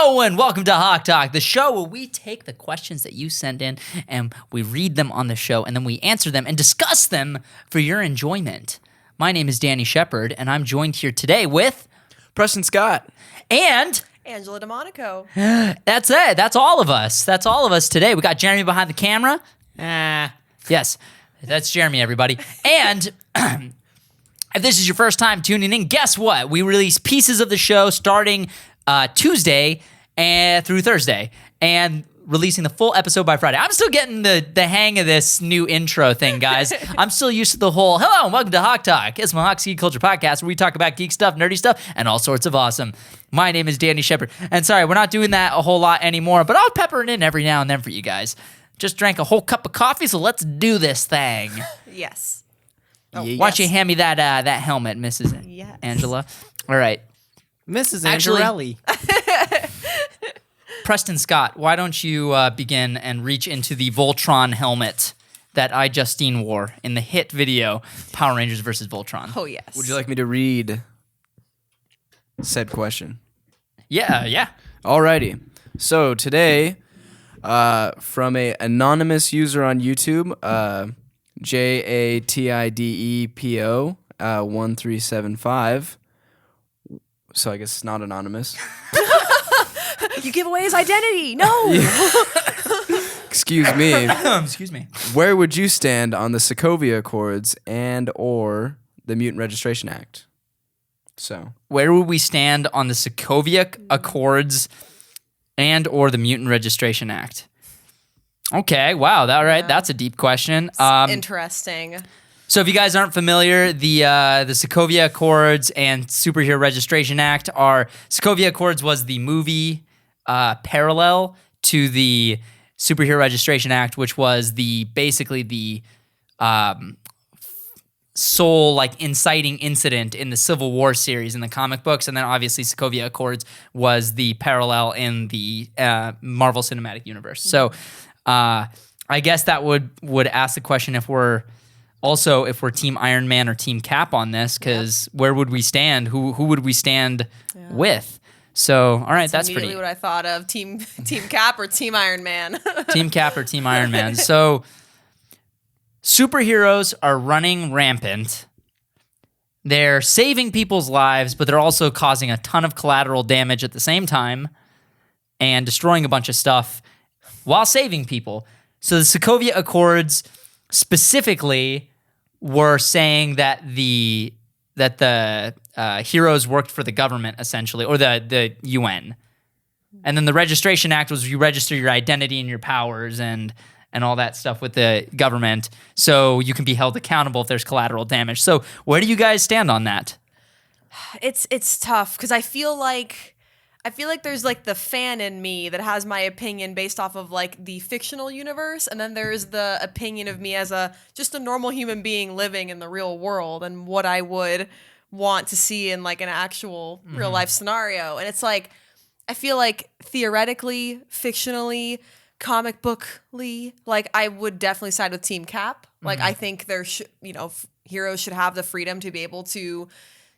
Hello and welcome to HawkTalk, the show where we take the questions that you send in and we read them on the show and then we answer them and discuss them for your enjoyment. My name is Danny Shepard and I'm joined here today with Preston Scott and Angela DeMonico. That's it. That's all of us. That's all of us today. We got Jeremy behind the camera. Yes, that's Jeremy, everybody. And if this is your first time tuning in, guess what? We release pieces of the show starting Tuesday and through Thursday, and releasing the full episode by Friday. I'm still getting the hang of this new intro thing, guys. I'm still used to the whole, hello and welcome to Hawk Talk. It's my Hawk Geek Culture podcast where we talk about geek stuff, nerdy stuff, and all sorts of awesome. My name is Danny Shepard. And sorry, we're not doing that a whole lot anymore, but I'll pepper it in every now and then for you guys. Just drank a whole cup of coffee, so let's do this thing. Yes. Why don't you hand me that helmet, Mrs. Angela? All right. Mrs. Actually- Angelelli. Preston Scott, why don't you begin and reach into the Voltron helmet that Justine wore in the hit video Power Rangers vs. Voltron? Oh, yes. Would you like me to read said question? Yeah. Alrighty. So today, from a anonymous user on YouTube, JATIDEPO 1375. So I guess it's not anonymous. You give away his identity. No. Excuse me. Excuse me. Where would you stand on the Sokovia Accords and or the Mutant Registration Act? So Where would we stand on the Sokovia Accords and or the Mutant Registration Act? Okay, wow, that's a deep question. Interesting. So if you guys aren't familiar, the Sokovia Accords and Superhero Registration Act are... Sokovia Accords was the movie parallel to the Superhero Registration Act, which was basically the sole inciting incident in the Civil War series in the comic books, and then obviously Sokovia Accords was the parallel in the Marvel Cinematic Universe. So I guess that would ask the question if we're Team Iron Man or Team Cap on this, because where would we stand? Who would we stand with? So, all right, that's immediately pretty... what I thought of. Team Cap or Team Iron Man? Team Cap or Team Iron Man. So, superheroes are running rampant. They're saving people's lives, but they're also causing a ton of collateral damage at the same time and destroying a bunch of stuff while saving people. So the Sokovia Accords specifically were saying that the heroes worked for the government, essentially, or the UN. And then the Registration Act was you register your identity and your powers and all that stuff with the government so you can be held accountable if there's collateral damage. So where do you guys stand on that? It's tough because I feel like there's the fan in me that has my opinion based off of the fictional universe, and then there's the opinion of me as just a normal human being living in the real world and what I would want to see in an actual real life scenario. And it's I feel theoretically, fictionally, comic bookly, I would definitely side with Team Cap. I think there should, heroes should have the freedom to be able to,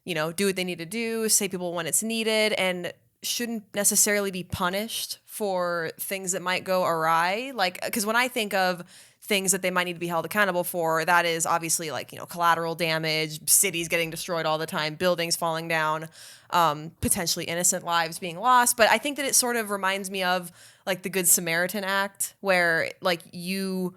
do what they need to do, save people when it's needed, and shouldn't necessarily be punished for things that might go awry. Because when I think of things that they might need to be held accountable for, that is obviously collateral damage, cities getting destroyed all the time, buildings falling down, potentially innocent lives being lost. But I think that it sort of reminds me of the Good Samaritan Act, where you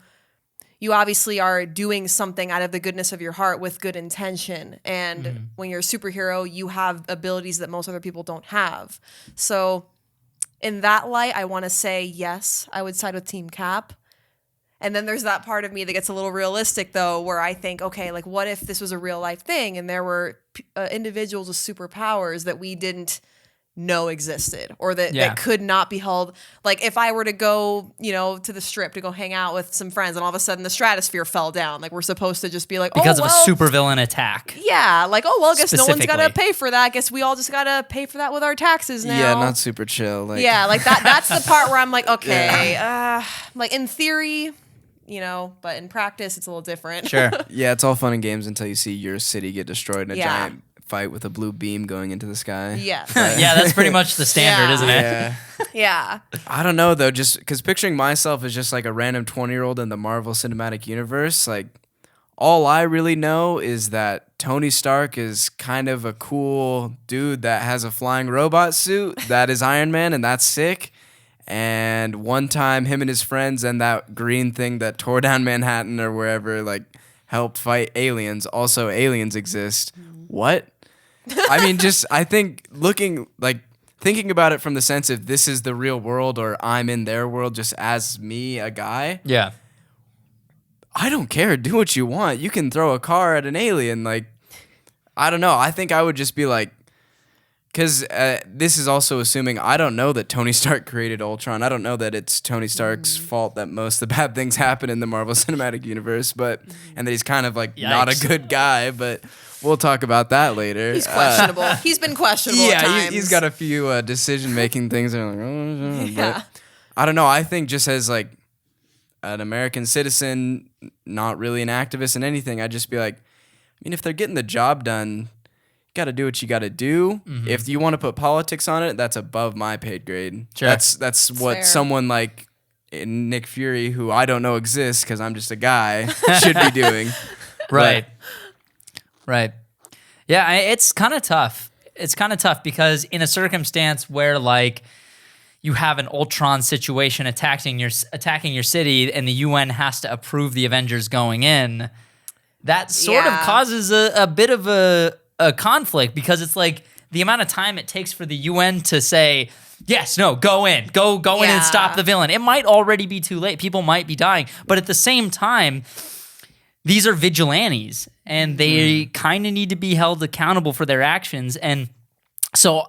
obviously are doing something out of the goodness of your heart with good intention. And when you're a superhero, you have abilities that most other people don't have. So in that light, I want to say, yes, I would side with Team Cap. And then there's that part of me that gets a little realistic, though, where I think, okay, what if this was a real life thing and there were individuals with superpowers that we didn't know existed, or that could not be held. If I were to go, to the strip to go hang out with some friends and all of a sudden the stratosphere fell down, we're supposed to just be because of a supervillain attack. Yeah, I guess no one's got to pay for that. I guess we all just got to pay for that with our taxes now. Yeah, not super chill. That's the part where I'm okay, in theory, but in practice it's a little different. Sure. Yeah, it's all fun and games until you see your city get destroyed in a giant fight with a blue beam going into the sky. Yes. Yeah, that's pretty much the standard, Yeah. isn't it? Yeah. Yeah. I don't know though, just because picturing myself as just like a random 20-year-old in the Marvel Cinematic Universe, like all I really know is that Tony Stark is kind of a cool dude that has a flying robot suit that is Iron Man, and that's sick. And one time, him and his friends and that green thing that tore down Manhattan or wherever, like, helped fight aliens. Also, aliens exist. What? I mean, just I think thinking about it from the sense of this is the real world or I'm in their world, just as me, a guy. Yeah. I don't care. Do what you want. You can throw a car at an alien. Like, I don't know. I think I would just be like, because this is also assuming I don't know that Tony Stark created Ultron. I don't know that it's Tony Stark's fault that most of the bad things happen in the Marvel Cinematic Universe, and that he's kind of like not a good guy. But we'll talk about that later. He's questionable. He's been questionable at Yeah, times. he's got a few decision-making things. That are like, oh, Yeah. but I don't know. I think just as like an American citizen, not really an activist in anything, I'd just be like, I mean, if they're getting the job done, you got to do what you got to do. Mm-hmm. If you want to put politics on it, that's above my paid grade. Sure. That's what fair. someone like Nick Fury, who I don't know exists because I'm just a guy, should be doing. Right. Right. Yeah, it's kind of tough. It's kind of tough because in a circumstance where like you have an Ultron situation attacking your city and the UN has to approve the Avengers going in, that sort of Yeah. causes a bit of a conflict because it's like the amount of time it takes for the UN to say, yes, no, go in and Yeah. stop the villain. It might already be too late. People might be dying. But at the same time, these are vigilantes and they kind of need to be held accountable for their actions. And so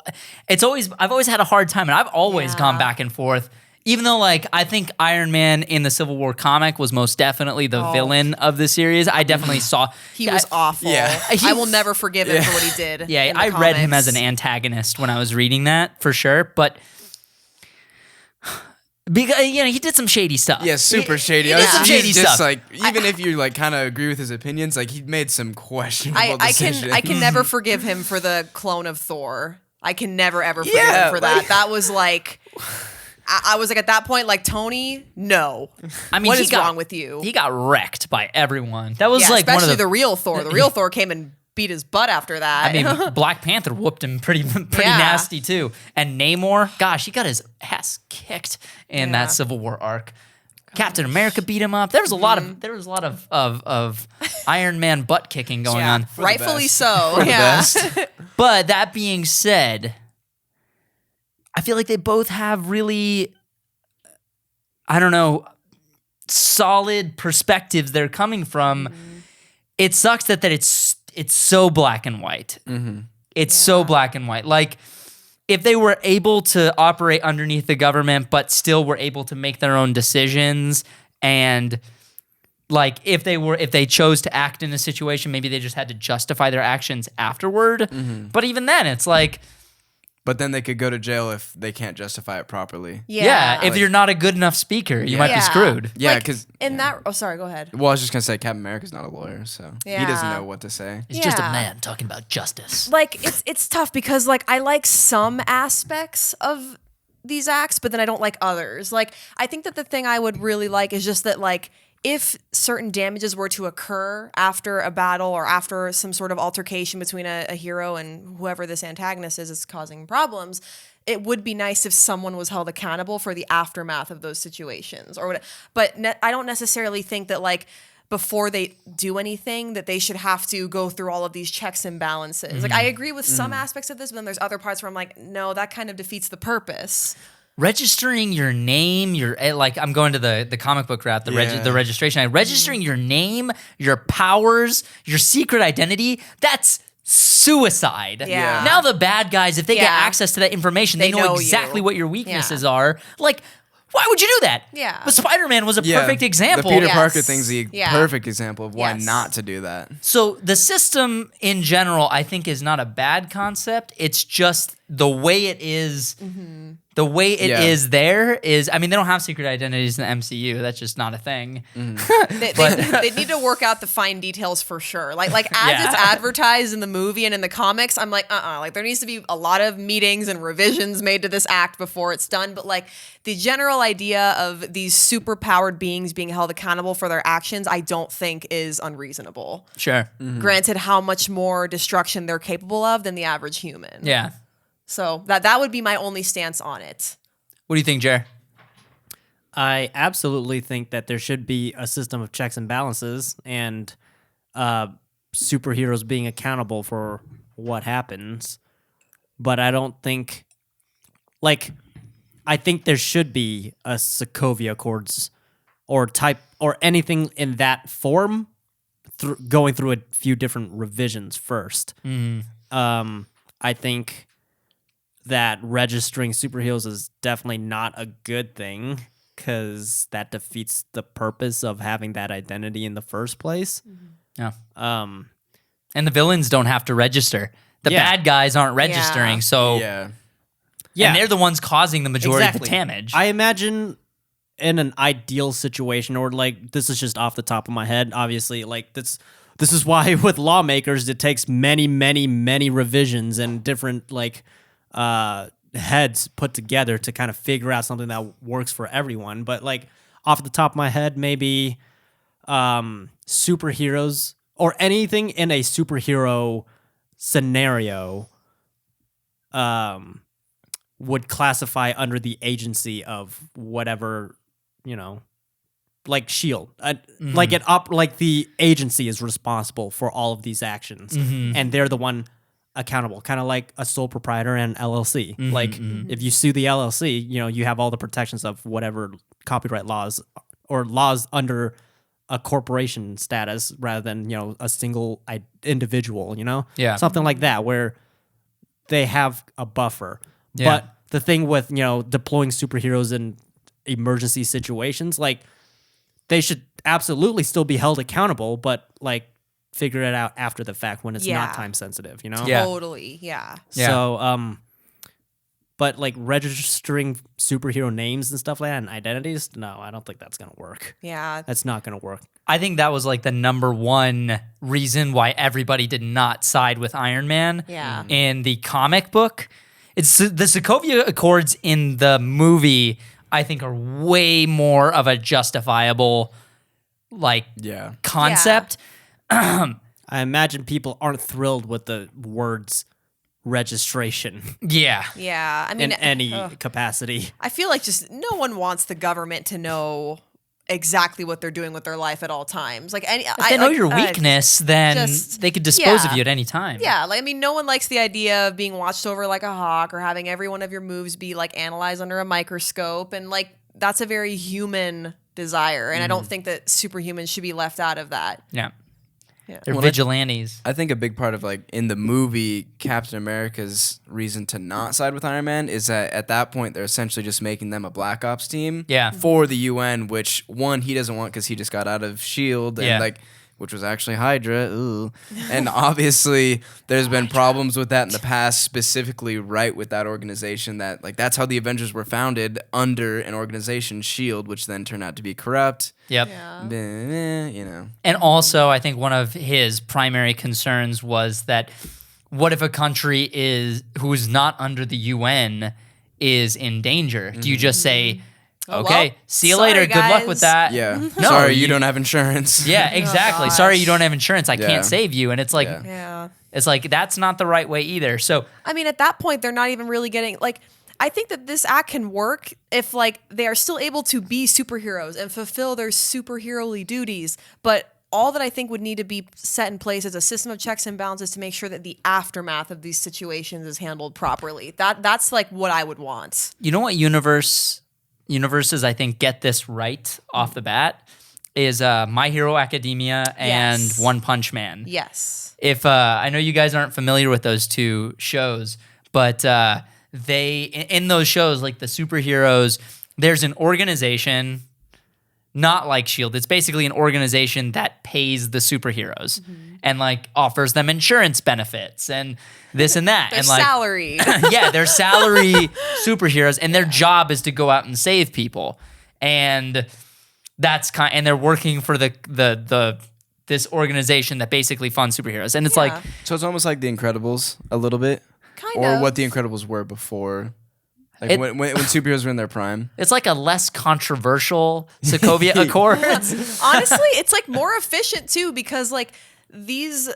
I've always had a hard time, and I've always Yeah. gone back and forth. Even though, like, I think Iron Man in the Civil War comic was most definitely the villain of the series. I definitely saw He was awful. Yeah. I will never forgive him for what he did. Yeah, in the I read him comics. as an antagonist when I was reading that for sure. But because he did some shady stuff. Yeah, super shady. He did some shady just stuff. like even if you like kind of agree with his opinions, like he made some questionable decisions. I can never forgive him for the clone of Thor. I can never ever forgive Yeah, him for like- that. That was like, I was like at that point like Tony, no. I mean, what he is got- wrong with you? He got wrecked by everyone. That was Yeah, like one especially of the real Thor. The real Thor came and beat his butt after that. I mean, Black Panther whooped him pretty Yeah. nasty too. And Namor, gosh, he got his ass kicked in Yeah. that Civil War arc. Captain America beat him up. There was a lot of Iron Man butt kicking going Yeah. on. Rightfully best. so. For the yeah. best. But that being said, I feel like they both have really, I don't know, solid perspectives they're coming from. It sucks that it's so black and white. It's so black and white. Like, if they were able to operate underneath the government, but still were able to make their own decisions, and like if they chose to act in a situation, maybe they just had to justify their actions afterward. But even then, it's like, But then they could go to jail if they can't justify it properly. yeah, if you're not a good enough speaker, you might be Yeah. screwed. Yeah, Like, because in that. Oh, sorry. Go ahead. well, I was just gonna say Captain America's not a lawyer, so he doesn't Yeah. know what to say. It's just a Yeah. man talking about justice. Like it's tough because like I like some aspects of these acts, but then I don't like others. Like I think that the thing I would really like is just that like if certain damages were to occur after a battle or after some sort of altercation between a hero and whoever this antagonist is causing problems, it would be nice if someone was held accountable for the aftermath of those situations or whatever. But I don't necessarily think that like before they do anything that they should have to go through all of these checks and balances. Like I agree with some aspects of this, but then there's other parts where I'm like, no, that kind of defeats the purpose. Registering your name, like I'm going to the comic book route, the registration. Registering your name, your powers, your secret identity, that's suicide. Yeah. Now the bad guys, if they get Yeah. access to that information, they They know know exactly you. what your weaknesses are. Like, why would you do that? Yeah. But Spider-Man was a Yeah, perfect example. The Peter Yes. Parker thing's the Yeah. perfect example of why Yes. not to do that. So the system in general, I think, is not a bad concept. It's just the way it is. the way it Yeah. is there is, I mean, they don't have secret identities in the MCU. That's just not a thing. They need to work out the fine details for sure. Like as Yeah. it's advertised in the movie and in the comics, I'm like, like there needs to be a lot of meetings and revisions made to this act before it's done. But like the general idea of these super powered beings being held accountable for their actions, I don't think is unreasonable. Sure. Granted, how much more destruction they're capable of than the average human. Yeah. So that would be my only stance on it. What do you think, Jer? I absolutely think that there should be a system of checks and balances and superheroes being accountable for what happens. But I don't think, I think there should be a Sokovia Accords or anything in that form going through a few different revisions first. I think that registering superheroes is definitely not a good thing because that defeats the purpose of having that identity in the first place. Yeah. And the villains don't have to register. The Yeah. bad guys aren't registering, Yeah. so Yeah. and they're the ones causing the majority of the Exactly. damage. I imagine in an ideal situation, or this is just off the top of my head, obviously, this is why with lawmakers it takes many, many, many revisions and different heads put together to kind of figure out something that works for everyone. But off the top of my head, maybe superheroes or anything in a superhero scenario would classify under the agency of whatever, like Shield. The agency is responsible for all of these actions, and they're the one accountable, kind of like a sole proprietor and LLC. If you sue the LLC, you have all the protections of whatever copyright laws or laws under a corporation status rather than a single individual. Yeah. Something like that where they have a buffer. Yeah. But the thing with deploying superheroes in emergency situations, they should absolutely still be held accountable, but figure it out after the fact when it's Yeah. not time sensitive, Yeah. Totally, yeah. Yeah. So, but registering superhero names and stuff like that and identities, no, I don't think that's gonna work. Yeah. That's not gonna work. I think that was the number one reason why everybody did not side with Iron Man Yeah. in the comic book. It's the Sokovia Accords in the movie, I think, are way more of a justifiable Yeah. concept. I imagine people aren't thrilled with the words registration Yeah. Yeah. I mean, in any capacity. I feel like just no one wants the government to know exactly what they're doing with their life at all times. If If they know your weakness, then just- they could dispose of yeah. you at any time. Yeah, no one likes the idea of being watched over like a hawk or having every one of your moves be analyzed under a microscope, and that's a very human desire, and I don't think that superhumans should be left out of that. Yeah. Yeah. They're Well, vigilantes. I think a big part of in the movie Captain America's reason to not side with Iron Man is that at that point they're essentially just making them a Black Ops team Yeah. for the UN, which one he doesn't want because he just got out of Shield and Yeah. which was actually Hydra. Ooh. And obviously there's been problems with that in the past, specifically right with that organization that that's how the Avengers were founded, under an organization, Shield, which then turned out to be corrupt. Yep. Yeah. And also, I think one of his primary concerns was that what if a country who's not under the UN is in danger? Do you just say, Oh, okay, well, see you sorry, later, good luck with guys." that? Yeah. No, Sorry, you you- don't have insurance. Yeah, exactly. gosh. Sorry, you don't have insurance. I Yeah. can't save you. And it's Yeah. Yeah. it's that's not the right way either. So I mean, at that point, they're not even really getting I think that this act can work if they are still able to be superheroes and fulfill their superhero-ly duties, but all that I think would need to be set in place is a system of checks and balances to make sure that the aftermath of these situations is handled properly. That's what I would want. you know what universes I think get this right off the bat is My Hero Academia and Yes. One Punch Man. Yes. If I know you guys aren't familiar with those two shows, but they in those shows, the superheroes, there's an organization not like Shield. It's basically an organization that pays the superheroes and like offers them insurance benefits and this and that. Their and like salary. yeah, they're salary superheroes, and their job is to go out and save people. And and they're working for this organization that basically funds superheroes. And it's like, So it's almost like The Incredibles a little bit, Kind or of. what The Incredibles were before, like when superheroes were in their prime. it's like a less controversial Sokovia Accords. Honestly, it's like more efficient too, because like these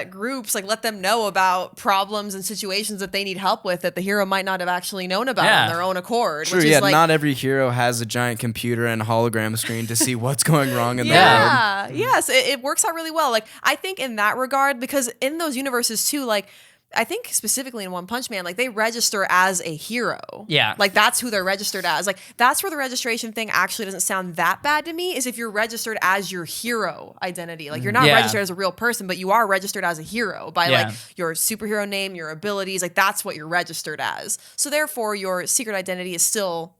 groups like let them know about problems and situations that they need help with that the hero might not have actually known about Yeah. on their own accord. True, which yeah. is like, Not every hero has a giant computer and hologram screen to see what's going wrong in the world. yeah, yes, it works out really well. Like I think in that regard, because in those universes too, like I think specifically in One Punch Man, like they register as a hero. Yeah. Like that's who they're registered as. Like that's where the registration thing actually doesn't sound that bad to me, is if you're registered as your hero identity. Like you're not Yeah. registered as a real person, but you are registered as a hero by Yeah. like your superhero name, your abilities. Like that's what you're registered as. So therefore your secret identity is still,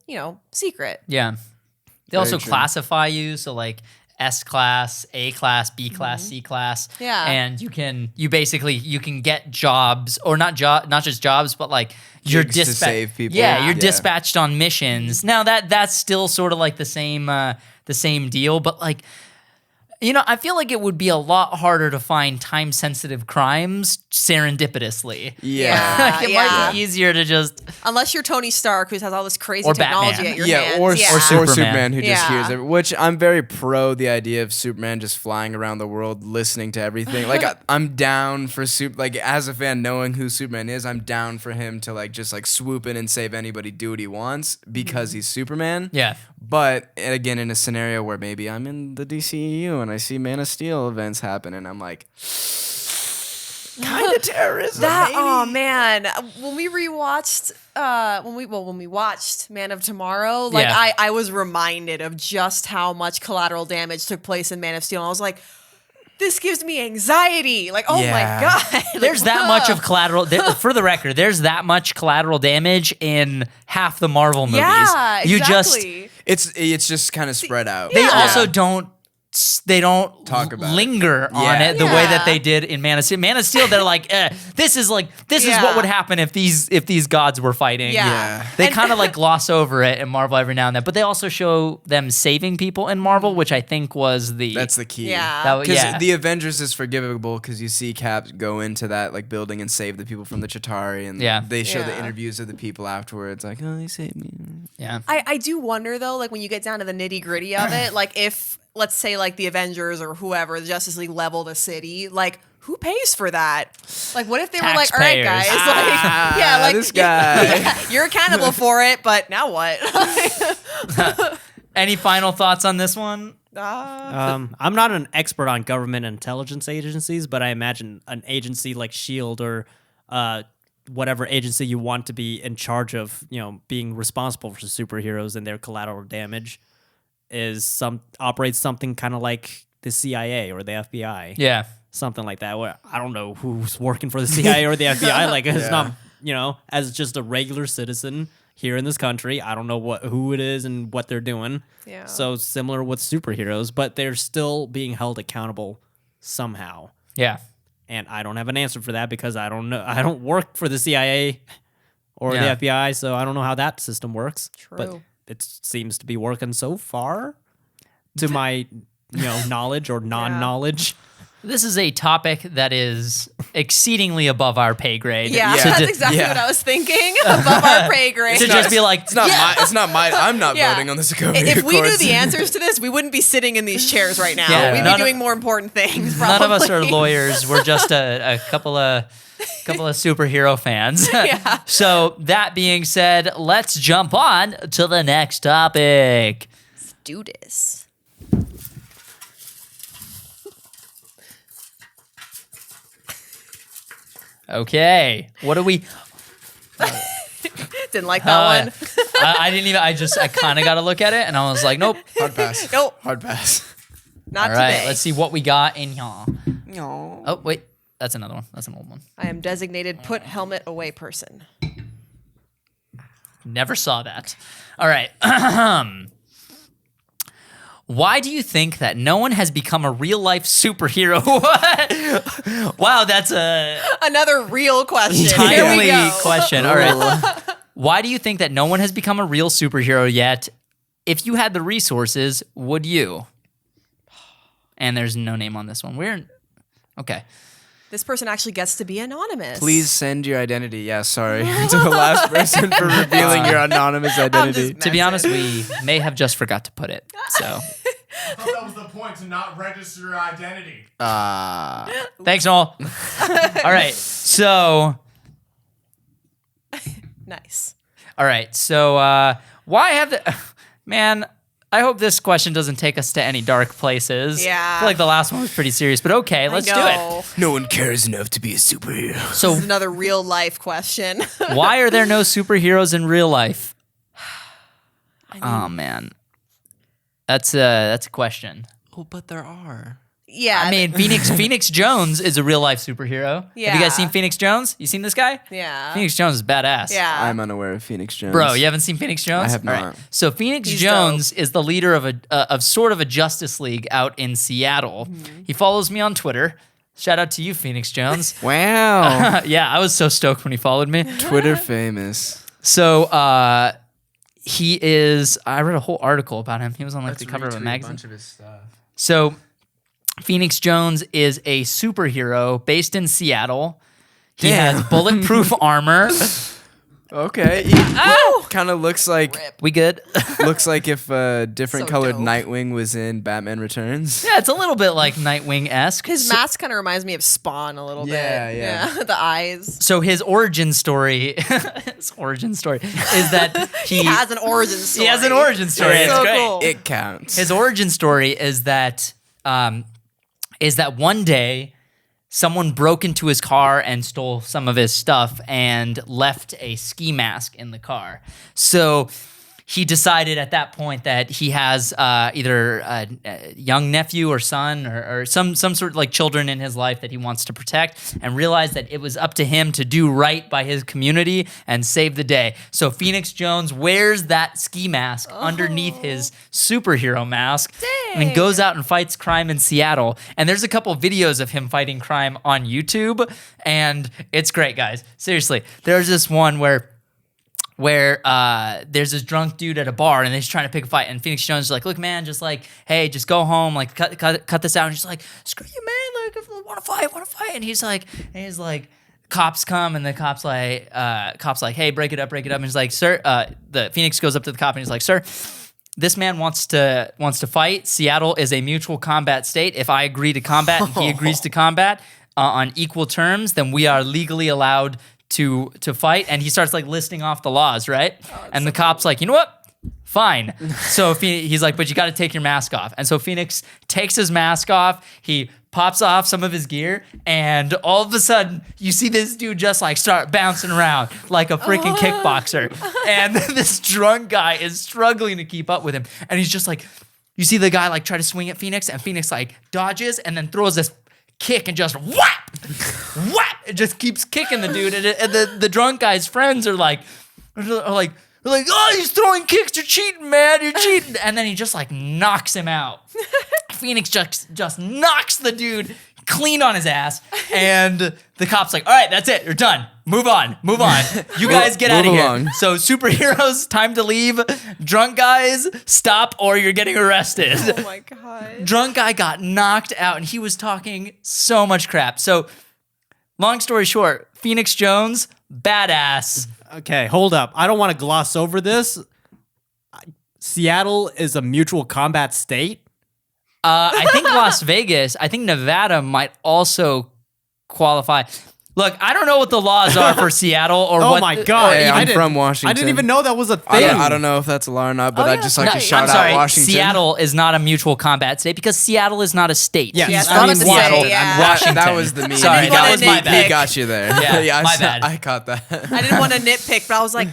secret. Yeah. They also true. classify you. So like S class, A class, B class, C class. Yeah. And you can get jobs, or not just jobs, but like you're Gigs to save people. Yeah, you're Yeah. dispatched on missions. Now that's still sort of like the same deal, but like I feel like it would be a lot harder to find time-sensitive crimes serendipitously. Yeah. Like, it might be easier to just Unless you're Tony Stark, who has all this crazy Or technology Batman. at your Yeah, hands. or Superman. Superman who just Yeah. hears it. Which I'm very pro the idea of Superman just flying around the world, listening to everything. Like I'm down for like as a fan, knowing who Superman is, I'm down for him to like just like swoop in and save anybody, do what he wants because he's Superman. yeah. But and again, in a scenario where maybe I'm in the DCEU and I see Man of Steel events happen, and I'm like, kind of terrorism. Oh man, when we rewatched, when we watched Man of Tomorrow, like Yeah. I was reminded of just how much collateral damage took place in Man of Steel. And I was like, this gives me anxiety. Like, oh Yeah. my god, There's that much of collateral. For the record, there's that much collateral damage in half the Marvel movies. yeah, You just exactly. It's just kind of spread out. they Yeah. also don't Talk about it. linger on Yeah. it the way that Yeah. they did in Man of Steel. Man of Steel, they're like, this is what Yeah. would happen if these gods were fighting. Yeah. They And- kind of like gloss over it in Marvel every now and then, but they also show them saving people in Marvel, which I think was That's the key. Yeah. Because the Avengers is forgivable because you see Cap go into that like building and save the people from the Chitauri, and Yeah. they show the Yeah. interviews of the people afterwards, like, oh, they saved me. yeah. I do wonder though, like when you get down to the nitty gritty of it, like if let's say like the Avengers or whoever, the Justice League leveled a city, like who pays for that? Like what if they were like, all right, guys, Taxpayers. like yeah, like this guy. yeah, you're accountable for it, but now what? Any final thoughts on this one? I'm not an expert on government intelligence agencies, but I imagine an agency like SHIELD or whatever agency you want to be in charge of, being responsible for superheroes and their collateral damage operates something kind of like the CIA or the FBI. Yeah. Something like that. Where I don't know who's working for the CIA or the FBI. Like it's not, as just a regular citizen here in this country, I don't know who it is and what they're doing. Yeah. So similar with superheroes, but they're still being held accountable somehow. Yeah. And I don't have an answer for that because I don't know. I don't work for the CIA or Yeah. the FBI, so I don't know how that system works. But True. it seems to be working so far to my knowledge or non-knowledge. This is a topic that is exceedingly above our pay grade. Yeah, To that's di- exactly yeah. what I was thinking. Above our pay grade. to just be like, It's not my. I'm not Yeah. voting on the Sokovia If we knew Accords. the ansers to this, we wouldn't be sitting in these chairs right now. Yeah. We'd None be of- doing more important things. none of us are probably. lawyers. We're just a couple of superhero fans. Yeah. So that being said, let's jump on to the next topic. Do this. Okay. What do we? Didn't like that one. I didn't even. I kind of got to look at it, and I was like, nope. Hard pass. Nope. Hard pass. Not All right. today. Let's see what we got in here. No. Oh wait, that's another one. That's an old one. I am designated put helmet away person. Never saw that. All right. Why do you think that no one has become a real life superhero? What? Wow, that's a Another real question. Here we timely go. question. All right. Why do you think that no one has become a real superhero yet? If you had the resources, would you? And there's no name on this one. Okay. This person actually gets to be anonymous. Please send your identity. Yeah, sorry to the last person for revealing your anonymous identity. To be honest, we may have just forgot to put it. So I thought that was the point, to not register your identity. thanks, Noel. All right. So Nice. all right. So why have the man? I hope this question doesn't take us to any dark places. Yeah. I feel like the last one was pretty serious, but okay, let's do it. No one cares enough to be a superhero. So This is another real life question. why are there no superheroes in real life? Oh man, that's a question. Oh, but there are. Yeah. I mean, Phoenix Jones is a real life superhero. Have you guys Yeah. seen Phoenix Jones? You seen this guy? yeah. Phoenix Jones is badass. Yeah. I'm unaware of Phoenix Jones. Bro, you haven't seen Phoenix Jones? I have All right. not. So Phoenix He's Jones is the leader of sort of a Justice League out in Seattle. Mm-hmm. He follows me on Twitter. Shout out to you, Phoenix Jones. Wow. Yeah, I was so stoked when he followed me. Twitter famous. So he is. I read a whole article about him. He was on like the cover of a magazine. of his stuff. So Phoenix Jones is a superhero based in Seattle. He Damn. has bulletproof armor. Okay. Kind of looks like We good? if a different So colored dope. Nightwing was in Batman Returns. Yeah, it's a little bit like Nightwing-esque. His mask kind of reminds me of Spawn a little Yeah, bit. yeah. The eyes. So his origin story, is that He has an origin story. He has an origin story. Yeah. It's So great. cool. It counts. His origin story is that one day someone broke into his car and stole some of his stuff and left a ski mask in the car. So he decided at that point that he has either a young nephew or son or some sort of like children in his life that he wants to protect, and realized that it was up to him to do right by his community and save the day. So Phoenix Jones wears that ski mask underneath his superhero mask and goes out and fights crime in Seattle. And there's a couple videos of him fighting crime on YouTube, and it's great, guys. Seriously, there's this one where there's this drunk dude at a bar and he's trying to pick a fight, and Phoenix Jones is like, look, man, just like, hey, just go home, like cut this out. And he's like, screw you, man, like, if I want to fight. And he's like, cops come, and the cops like, hey, break it up. And he's like, sir, the Phoenix goes up to the cop and he's like, sir, this man wants to fight. Seattle is a mutual combat state. If I agree to combat and he agrees to combat on equal terms, then we are legally allowed to fight. And he starts like listing off the laws, right? And the cop's like, you know what? Fine. So he's like, but you got to take your mask off. And so Phoenix takes his mask off. He pops off some of his gear, and all of a sudden you see this dude just like start bouncing around like a freaking kickboxer. And this drunk guy is struggling to keep up with him. And he's just like, you see the guy like try to swing at Phoenix, and Phoenix like dodges and then throws this kick and just whap. It just keeps kicking the dude. And the drunk guy's friends are like, oh, he's throwing kicks. You're cheating, man. You're cheating. And then he just like knocks him out. Phoenix just knocks the dude clean on his ass. And the cop's like, all right, that's it. You're done. Move on. You guys get out of Move here. along. So superheroes, time to leave. Drunk guys, stop or you're getting arrested. Oh my god. Drunk guy got knocked out, and he was talking so much crap. So long story short, Phoenix Jones, badass. Okay, hold up. I don't want to gloss over this. Seattle is a mutual combat state. I think Las Vegas, I think Nevada might also qualify. Look, I don't know what the laws are for Seattle or Oh what. my God. Hey, I I'm didn't- from Washington. I didn't even know that was a I thing. don't know if that's a law or not, but I'd just like No, to shout I'm sorry, out Washington. Seattle is not a mutual combat state because Seattle is not a state. Yes, Yes, I I mean, was about to Washington. say, yeah. Washington. That was the meme. Sorry, I that didn't was my wanna bad. He got you there. Yeah, my bad. I caught that. I didn't want to nitpick, but I was like,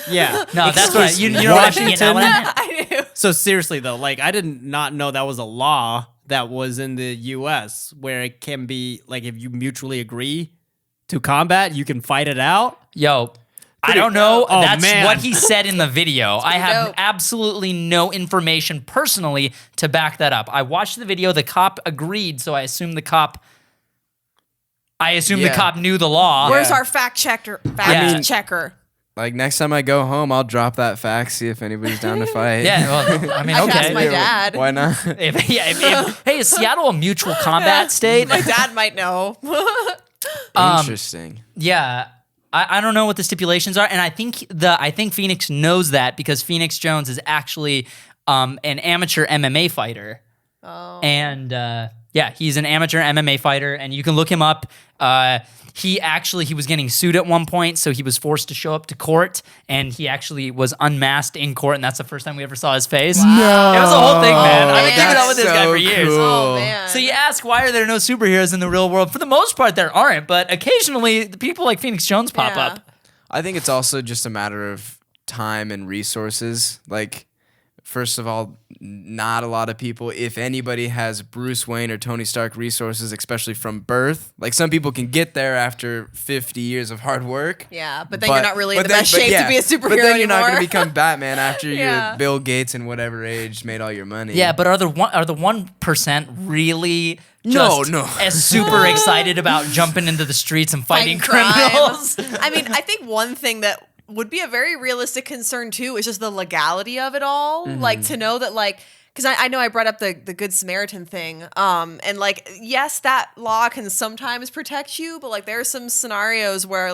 Yeah. No, that's right. You know what I mean? You know what I mean? I knew. So seriously though, like I did not know that was a law that was in the US where it can be like if you mutually agree to combat, you can fight it out. Yo, I don't know. Oh, That's man. what he said in the video. I have dope. absolutely no information personally to back that up. I watched the video. The cop agreed, so I assume the cop. Yeah. Knew the law. Where's Yeah. our fact checker? Yeah. Checker. Like next time I go home, I'll drop that fact, see if anybody's down to fight. Yeah, well, I mean, I can okay. ask my dad. Why not? Hey, is Seattle a mutual combat state? My dad might know. Interesting. Yeah, I don't know what the stipulations are, and I think Phoenix knows that because Phoenix Jones is actually an amateur MMA fighter. Oh. And yeah, he's an amateur MMA fighter, and you can look him up. He was getting sued at one point, so he was forced to show up to court, and he actually was unmasked in court, and that's the first time we ever saw his face. No, it was a whole thing, man. I've been keeping up with this guy so for years. cool. Oh, man. So you ask, why are there no superheroes in the real world? For the most part, there aren't, but occasionally the people like Phoenix Jones pop Yeah. up. I think it's also just a matter of time and resources. Like, first of all, not a lot of people, if anybody, has Bruce Wayne or Tony Stark resources, especially from birth. Like, some people can get there after 50 years of hard work. Yeah, but then you're not really in the best but shape to be a superhero But then you're not anymore. going to become Batman after Yeah. you're Bill Gates and whatever age made all your money. Yeah, but are the 1% really No, just no. as super excited about jumping into the streets and fighting crime. criminals? I mean, I think one thing that would be a very realistic concern too is just the legality of it all. Like to know that because I know I brought up the Good Samaritan thing. And yes, that law can sometimes protect you, but there are some scenarios where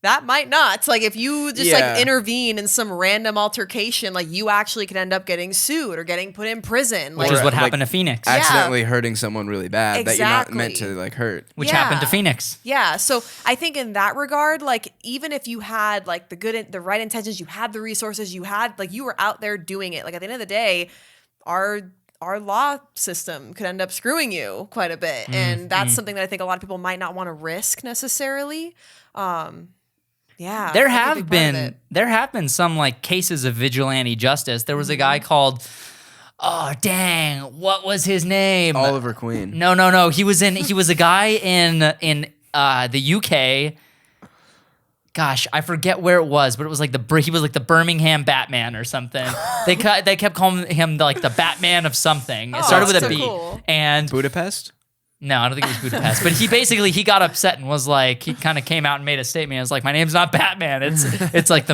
that might not. If you just Yeah. intervene in some random altercation, you actually could end up getting sued or getting put in prison. Which is what like, happened to Phoenix. accidentally hurting someone really bad that you're not meant Exactly. to hurt. Which Yeah. happened to Phoenix. Yeah, so I think in that regard, even if you had the right intentions, you had the resources, you had you were out there doing it. At the end of the day, our law system could end up screwing you quite a bit, and that's something that I think a lot of people might not want to risk necessarily. Yeah, There that's a have big part of been it. some cases of vigilante justice. There was a guy called what was his name? Oliver Queen. No. He was a guy in the UK. Gosh, I forget where it was, but it was he was the Birmingham Batman or something. They kept calling him the Batman of something. It Oh, started with a so B. cool. And Budapest? no, I don't think it was Budapest. But he got upset and was he kind of came out and made a statement. He was like, my name's not Batman. It's the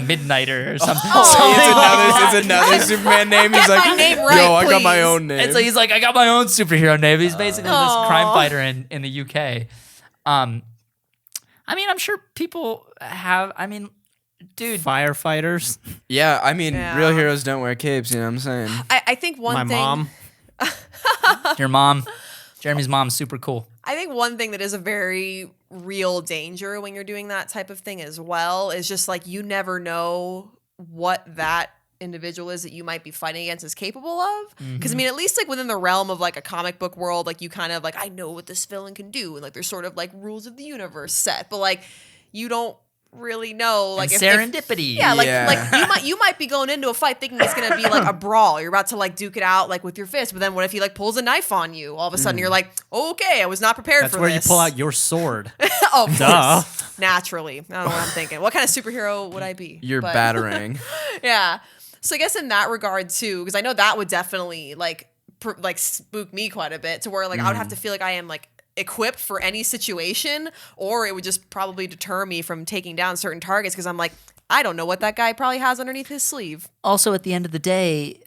Midnighter or something. It's another Superman name. He's Get like, my name right, yo, I got my please." own name. And so he's like, I got my own superhero name. He's basically this Aw. crime fighter in the UK. I mean, I'm sure people have. I mean, dude, Firefighters. Yeah, I mean, Yeah. real heroes don't wear capes, you know what I'm saying? I think one My thing. mom. your mom, Jeremy's mom's super cool. I think one thing that is a very real danger when you're doing that type of thing as well is just you never know what that individual is that you might be fighting against is capable of. Because I mean, at least within the realm of a comic book world, you kind of I know what this villain can do, and there's sort of rules of the universe set, but you don't really know And if serendipity. yeah, Yeah. you might be going into a fight thinking it's gonna be a brawl. You're about to duke it out with your fist, but then what if he pulls a knife on you? All of a sudden you're okay, I was not prepared That's for where this. you pull out your sword. Oh, of Duh. course. Naturally. I don't know what I'm thinking. What kind of superhero would I be? You're But- batarang. Yeah. So I guess in that regard too, because I know that would definitely spook me quite a bit to where I would have to feel I am equipped for any situation, or it would just probably deter me from taking down certain targets because I'm I don't know what that guy probably has underneath his sleeve. Also, at the end of the day,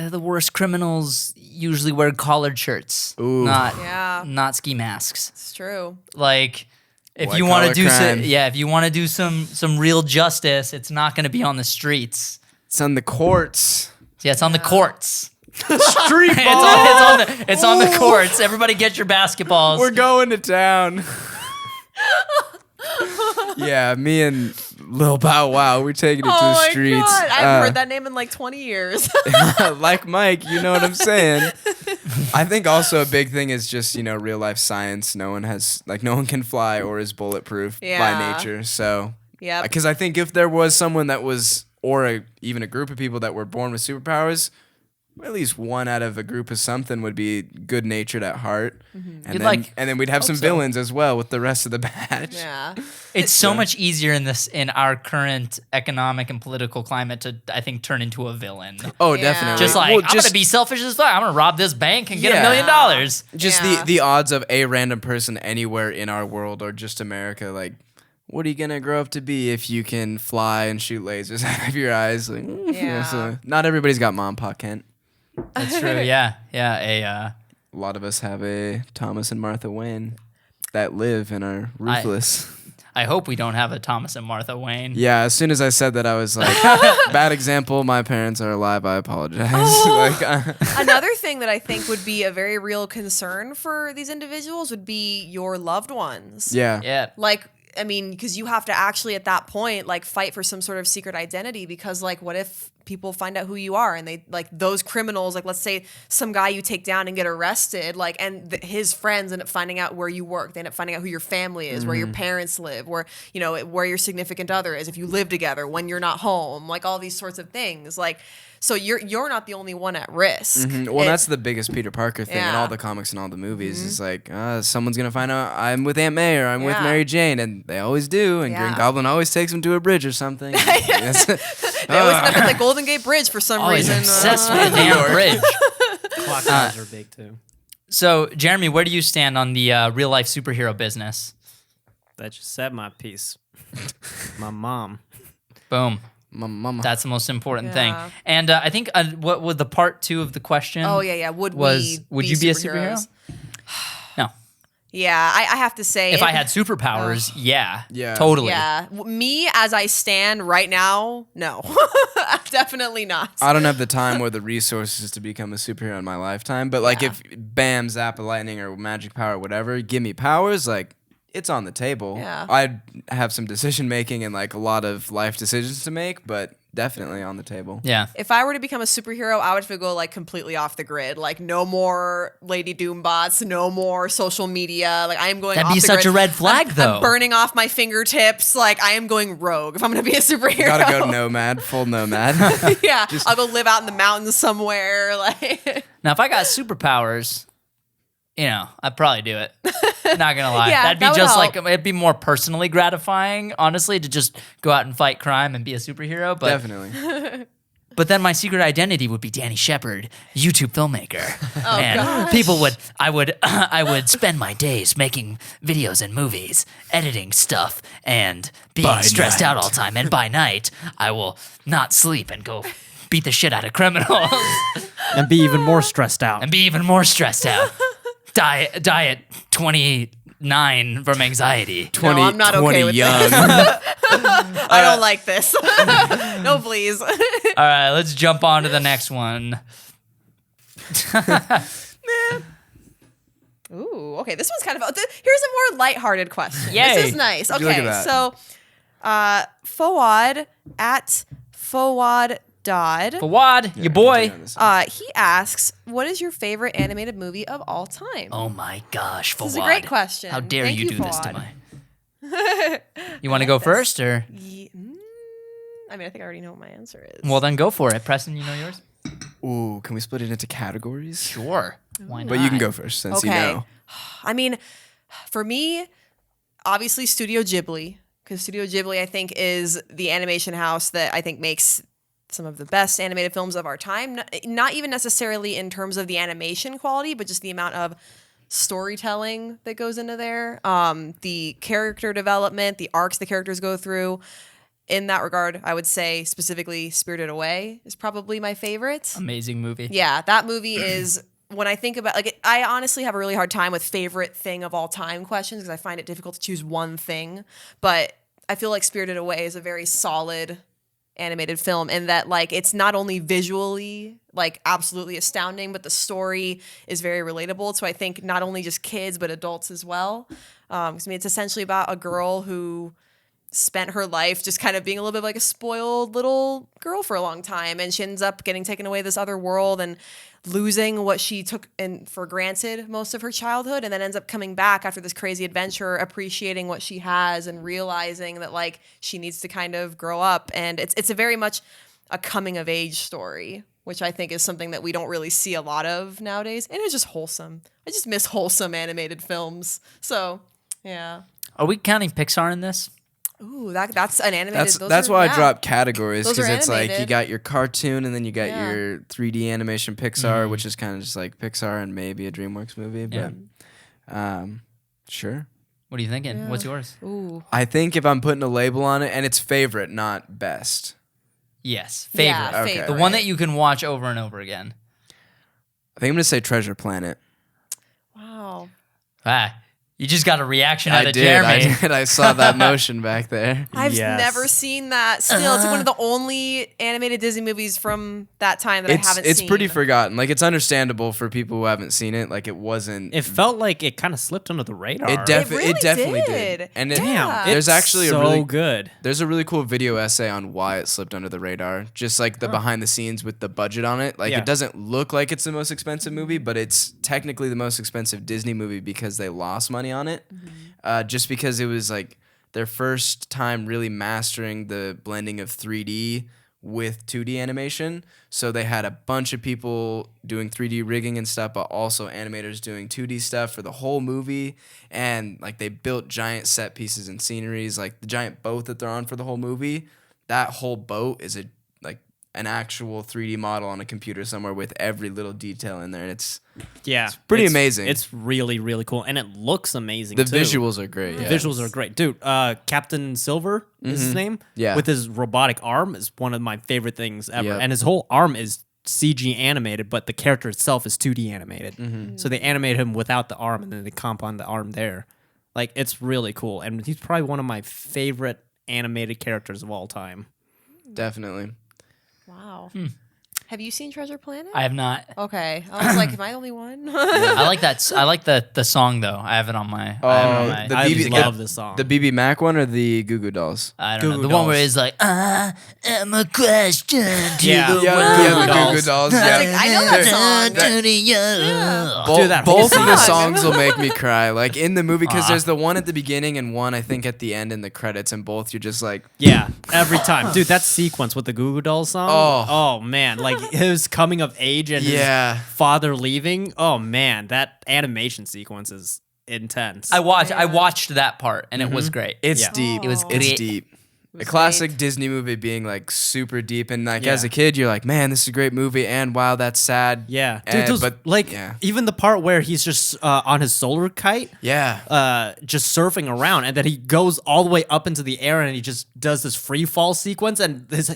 the worst criminals usually wear collared shirts, Ooh. Yeah. not ski masks. It's true. If White you want to collar do crime. if you want to do some real justice, it's not going to be on the streets. It's on the courts. Yeah, it's on the courts. Street It's on the courts. Everybody get your basketballs. We're going to town. Yeah, me and Lil Bow Wow, we're taking it to the streets. God. I haven't heard that name in 20 years. Like Mike, you know what I'm saying? I think also a big thing is just, real life science. No one can fly or is bulletproof by Yeah. nature. So, Yep. because I think if there was someone that was, or even a group of people that were born with superpowers, at least one out of a group of something would be good natured at heart, You'd like- and then we'd have some so. villains as well with the rest of the batch. Yeah. It's so much easier in our current economic and political climate to, I think, turn into a villain. Oh, Yeah. definitely. Just like, Well, I'm gonna be selfish as fuck. I'm gonna rob this bank and get Yeah. $1 million. just Yeah. the odds of a random person anywhere in our world or just America, like, what are you gonna grow up to be if you can fly and shoot lasers out of your eyes? Like, Yeah. so not everybody's got Mom Pa Kent. That's true. Yeah. Yeah. A lot of us have a Thomas and Martha Wayne that live and are ruthless. I hope we don't have a Thomas and Martha Wayne. Yeah, as soon as I said that, I was like, bad example. My parents are alive. I apologize. Another thing that I think would be a very real concern for these individuals would be your loved ones. yeah. Yeah. Like, I mean, because you have to actually at that point, like, fight for some sort of secret identity because, like, what if people find out who you are and they, like, those criminals, like, let's say some guy you take down and get arrested, like, and his friends end up finding out where you work. They end up finding out who your family is, where your parents live, where, you know, where your significant other is, if you live together, when you're not home, like, all these sorts of things. Like, so you're not the only one at risk. Well, that's the biggest Peter Parker thing in Yeah. all the comics and all the movies. Is like, someone's going to find out I'm with Aunt May or I'm with Yeah. Mary Jane. And they always do. And Green Yeah. Goblin always takes them to a bridge or something. They always end up at the Golden Gate Bridge for some Always reason. obsessed with the damn bridge. Clock towers are big too. So, Jeremy, where do you stand on the real life superhero business? That just said my piece. My mom. Boom. Mama. That's the most important thing. Yeah. And I think what was the part 2 of the question? Oh yeah. Would you be a superhero? No. Yeah, I have to say, If I had superpowers, yeah. Yeah. Totally. yeah, me as I stand right now, no, definitely not. I don't have the time or the resources to become a superhero in my lifetime. But like, if bam, zap of lightning or magic power or whatever, give me powers, like, it's on the table. Yeah. I'd have some decision making and like a lot of life decisions to make, but definitely on the table. Yeah. If I were to become a superhero, I would have to go like completely off the grid. Like no more Lady Doom bots, no more social media. Like I am going. That'd off be the such grid. a red flag, though. I'm burning off my fingertips. Like I am going rogue. If I'm going to be a superhero, Gotta go nomad, full nomad. yeah, I'll go live out in the mountains somewhere. Like Now, if I got superpowers, you know, I'd probably do it. Not gonna lie. Yeah, That'd be that would just help. like, it'd be more personally gratifying, honestly, to just go out and fight crime and be a superhero. But Definitely. But then my secret identity would be Danny Shepard, YouTube filmmaker. Oh, and gosh. people would I would spend my days making videos and movies, editing stuff, and being stressed out all the time. And by night, I will not sleep and go beat the shit out of criminals And be even more stressed out. and be even more stressed out. Die at 29 from anxiety. 20, I'm not 20 okay with young. I don't like this. No, please. All right, let's jump on to the next one. Ooh, okay. This one's kind of. Here's a more lighthearted question. Yay. This is nice. Would you look Okay, at that? so Fawad at Fawad Dodd. Fawad, your boy. He asks, "What is your favorite animated movie of all time?" Oh my gosh, Fawad. This is a great question. How dare Thank you do this to Fawad. my... You want to go first, or? I mean, I think I already know what my answer is. Well, then go for it. Preston, you know yours? Ooh, can we split it into categories? Sure. Why not? But you can go first since you Okay. know. I mean, for me, obviously Studio Ghibli, because Studio Ghibli, I think, is the animation house that I think makes some of the best animated films of our time. Not even necessarily in terms of the animation quality, but just the amount of storytelling that goes into there, the character development, the arcs the characters go through. In that regard, I would say specifically Spirited Away is probably my favorite. Amazing movie. Yeah, that movie is, when I think about, like, I honestly have a really hard time with favorite thing of all time questions because I find it difficult to choose one thing. But I feel like Spirited Away is a very solid animated film in that, like, it's not only visually, like, absolutely astounding, but the story is very relatable. So I think not only just kids, but adults as well. 'Cause, I mean, it's essentially about a girl who spent her life just kind of being a little bit like a spoiled little girl for a long time, and she ends up getting taken away to this other world and losing what she took for granted most of her childhood, and then ends up coming back after this crazy adventure, appreciating what she has and realizing that, like, she needs to kind of grow up. And it's a very much a coming of age story which I think is something that we don't really see a lot of nowadays. And it's just wholesome. I just miss wholesome animated films. So, yeah. Are we counting Pixar in this? Ooh, that's an animated. That's why I dropped categories, Those because are it's like you animated. got your cartoon and then you got Yeah. your 3D animation Pixar, which is kind of just like Pixar and maybe a DreamWorks movie. But sure. What are you thinking? Yeah. What's yours? Ooh. I think if I'm putting a label on it, and it's favorite, not best. Yes, favorite. Yeah, Okay. favorite. The one that you can watch over and over again. I think I'm gonna say Treasure Planet. Wow. You just got a reaction out I of did. Jeremy. I did. I saw that motion back there. I've Yes. never seen that. Still, it's like one of the only animated Disney movies from that time that I haven't seen. It's pretty forgotten. Like, it's understandable for people who haven't seen it. Like, it wasn't. It felt like it kind of slipped under the radar. It really definitely did. did. And Damn. there's It's actually so a really good. There's a really cool video essay on why it slipped under the radar. Just like the behind the scenes with the budget on it. Like, Yeah. it doesn't look like it's the most expensive movie, but it's technically the most expensive Disney movie because they lost money on it. Just because it was like their first time really mastering the blending of 3D with 2D animation. So they had a bunch of people doing 3D rigging and stuff, but also animators doing 2D stuff for the whole movie. And like they built giant set pieces and sceneries, like the giant boat that they're on for the whole movie. That whole boat is an actual 3D model on a computer somewhere with every little detail in there. And it's pretty amazing. It's really, really cool. And it looks amazing, the too. visuals are great. The Yeah. visuals are great. Dude, Captain Silver is his name. Yeah. With his robotic arm is one of my favorite things ever. Yep. And his whole arm is CG animated, but the character itself is 2D animated. So they animate him without the arm and then they compound the arm there. Like, it's really cool. And he's probably one of my favorite animated characters of all time. Definitely. Wow. Have you seen Treasure Planet? I have not. Okay. I was like, am I the only one? I like that. I like the song though. I have it on my. I have it on my. the I BB love this song. The BB Mac one or the Goo Goo Dolls? I don't know. Goo The Goo one where Dolls. it's like, I am a question to Yeah. the Yeah, world. the Goo Goo Dolls. That's Yeah. like, I know that song. To the young. Dude, that Both whole of the song. songs will make me cry. Like in the movie, because there's the one at the beginning and one I think at the end in the credits, and both you're just like, Yeah, every time. Dude, that sequence with the Goo Goo Dolls song. Oh. Man. Like his coming of age and Yeah. his father leaving. Oh, man. That animation sequence is intense. I watched that part and it was great. it's Yeah. deep. It was It's great. deep. A was classic great. Disney movie being like super deep, and like Yeah. as a kid, you're like, man, this is a great movie, and wow, that's sad. Yeah. Dude, And- those, but like, yeah. even the part where he's just on his solar kite, Yeah. just surfing around, and then he goes all the way up into the air and he just does this free fall sequence. And this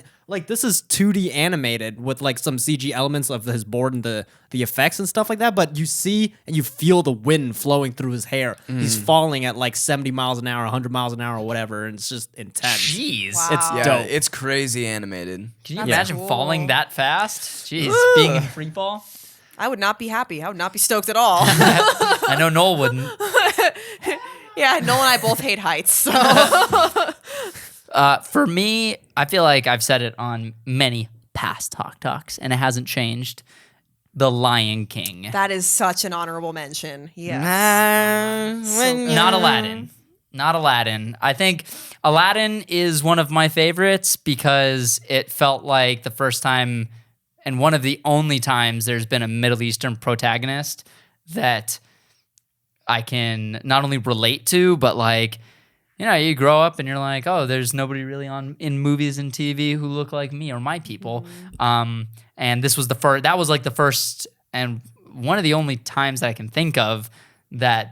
is 2D animated with like some CG elements of his board and the effects and stuff like that. But you see and you feel the wind flowing through his hair. He's falling at like 70 miles an hour, 100 miles an hour, or whatever. And it's just intense. Jeez. Wow. It's Yeah, dope. it's crazy animated. Can you That's imagine cool. falling that fast? Jeez, being in free fall. I would not be happy. I would not be stoked at all. I know Noel wouldn't. Yeah, Noel and I both hate heights. So. For me, I feel like I've said it on many past HawkTalks, and it hasn't changed. The Lion King, That is such an honorable mention. Yes. not Aladdin. Not Aladdin. I think Aladdin is one of my favorites because it felt like the first time and one of the only times there's been a Middle Eastern protagonist that I can not only relate to, but like, you know, you grow up and you're like, oh, there's nobody really in movies and TV who look like me or my people. And this was the first. That was like the first and one of the only times that I can think of that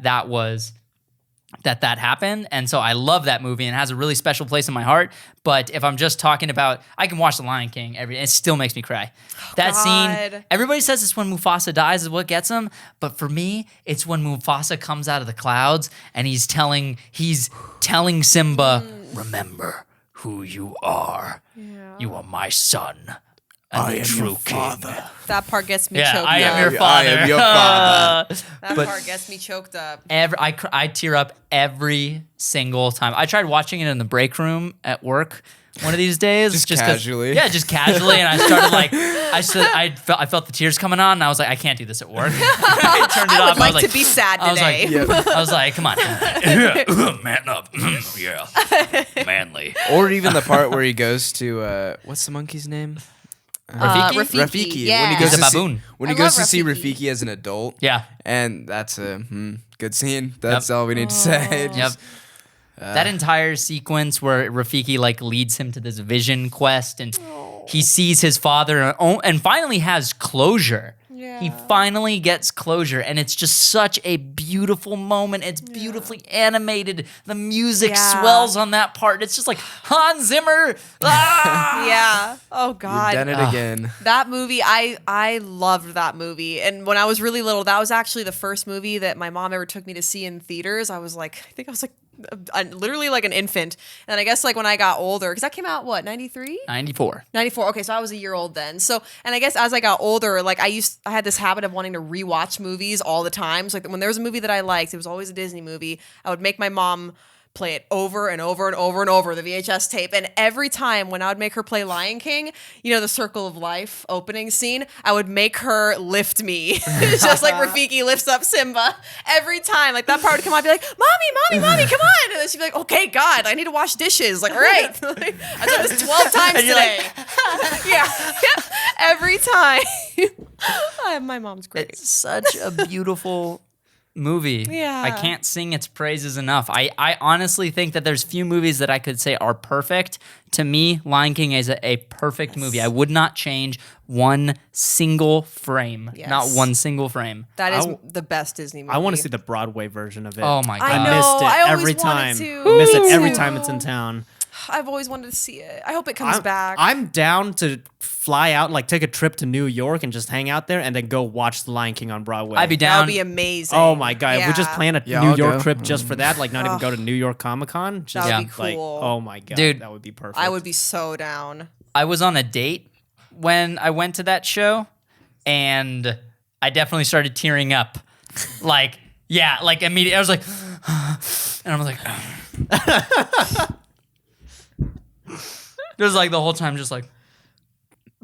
happened. And so I love that movie and it has a really special place in my heart. But if I'm just talking about, I can watch The Lion King it still makes me cry. That God. scene, everybody says it's when Mufasa dies is what gets him. But for me, it's when Mufasa comes out of the clouds and he's telling Simba, remember who you are. You are my son. And the true king. That part gets me Yeah, choked I up. am your father. I am your father. That but- part gets me choked up. I tear up every single time. I tried watching it in the break room at work one of these days. Just 'cause- casually. Yeah, just casually. And I started like, I felt the tears coming on and I was like, I can't do this at work. I turned it I off. would like, I was to be sad I was like, today. I was like, come on. Man up. Yeah. Manly. Or even the part where he goes to what's the monkey's name? Rafiki? Rafiki. Yeah. When he He's goes a to see, baboon. when he I goes love to see Rafiki. Rafiki as an adult. Yeah. And that's a good scene. That's all we need to say. Yep. Just- That entire sequence where Rafiki like leads him to this vision quest and he sees his father and finally has closure. He Yeah. finally gets closure and it's just such a beautiful moment. It's beautifully animated. The music Yeah. swells on that part. It's just like Hans Zimmer. Ah! Yeah. Oh You've God. done it again. That movie, I loved that movie. And when I was really little, that was actually the first movie that my mom ever took me to see in theaters. I think I was like literally like an infant. And I guess like when I got older, because that came out, what, 93? 94. 94. Okay, so I was a year old then. So, and I guess as I got older, like I had this habit of wanting to rewatch movies all the time. So like when there was a movie that I liked, it was always a Disney movie. I would make my mom play it over and over and over and over, the VHS tape. And every time when I would make her play Lion King, you know, the Circle of Life opening scene, I would make her lift me. Just like Rafiki lifts up Simba. Every time, like that part would come on, I'd be like, Mommy, come on. And then she'd be like, okay, God, I need to wash dishes. Like, all right. Like, I did this 12 times And you're today. Yeah. Every time. My mom's great. It's such a beautiful movie. Yeah. I can't sing its praises enough. I honestly think that there's few movies that I could say are perfect. To me, Lion King is a perfect movie. I would not change one single frame. Yes. Not one single frame. That is the best Disney movie. I want to see the Broadway version of it. Oh my God. I I know. missed it I always every wanted time. to. Miss it Me every too. time it's in town. I've always wanted to see it. I hope it comes back. I'm down to fly out, like take a trip to New York and just hang out there and then go watch The Lion King on Broadway. I'd be That down. would be amazing. Oh my God. If we just Yeah. plan a Yeah, New I'll York go. trip just for that, like not even go to New York Comic Con. Just That would be like, cool. oh my God. Dude. That would be perfect. I would be so down. I was on a date when I went to that show, and I definitely started tearing up. Like, yeah, like immediately. I was like, and I was like, just like the whole time, just like,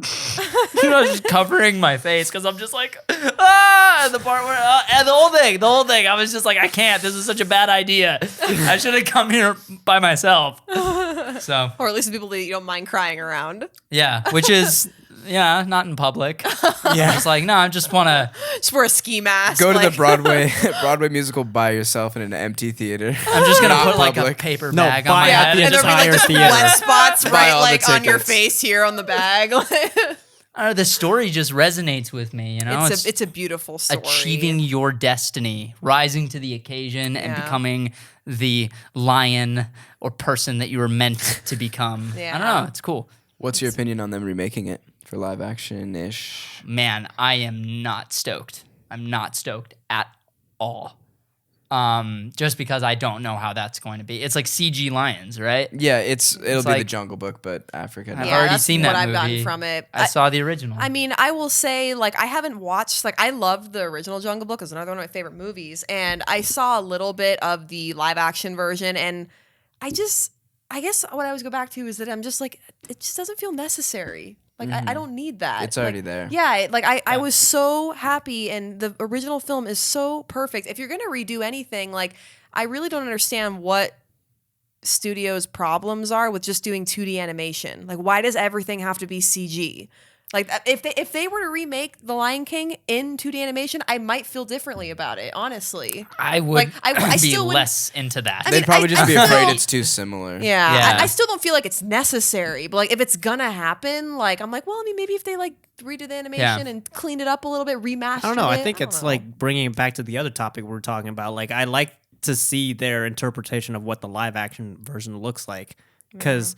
just covering my face because I'm just like, and the part where, and the whole thing, I was just like, I can't. This is such a bad idea. I should have come here by myself. So. Or at least the people that you don't mind crying around. Yeah, which is not in public. Yeah, it's like no, I just want to. Just wear a ski mask. Go to like- the Broadway musical by yourself in an empty theater. I'm just gonna Not put like a public. paper No, bag on buy my out head. the And there'll be like entire the theater. wet spots Buy right all the like on your tickets. face here on the bag. I don't know, the story just resonates with me. You know, It's a beautiful story. achieving your destiny, rising to the occasion, and Yeah. becoming the lion or person that you were meant to become. I Yeah. don't know. It's cool. What's your opinion on them remaking it for live action ish? Man, I am not stoked. I'm not stoked at all. Just because I don't know how that's going to be. It's like CG lions, right? Yeah, it'll be the like- Jungle Book, but Africa. I've Yeah, already that's seen what that I've movie. gotten from it. I saw the original. I mean, I will say, like, I haven't watched, like, I loved the original Jungle Book. It's another one of my favorite movies. And I saw a little bit of the live action version. And I guess what I always go back to is that I'm just like, it just doesn't feel necessary. Like, I don't need that. It's already Like, there. Yeah. Like, I was so happy. And the original film is so perfect. If you're going to redo anything, like, I really don't understand what studios' problems are with just doing 2D animation. Like, why does everything have to be CG? Like, if they were to remake The Lion King in 2D animation, I might feel differently about it. Honestly, I would like, I be still wouldn't- less into that. I They'd mean, probably just be I afraid still- it's too similar. yeah, Yeah. I still don't feel like it's necessary. But like, if it's gonna happen, like, I'm like, well, I mean, maybe if they like redid the animation and cleaned it up a little bit, remastered. I don't know. I it, think don't it's know. like bringing it back to the other topic we were talking about. Like, I like to see their interpretation of what the live action version looks like. Because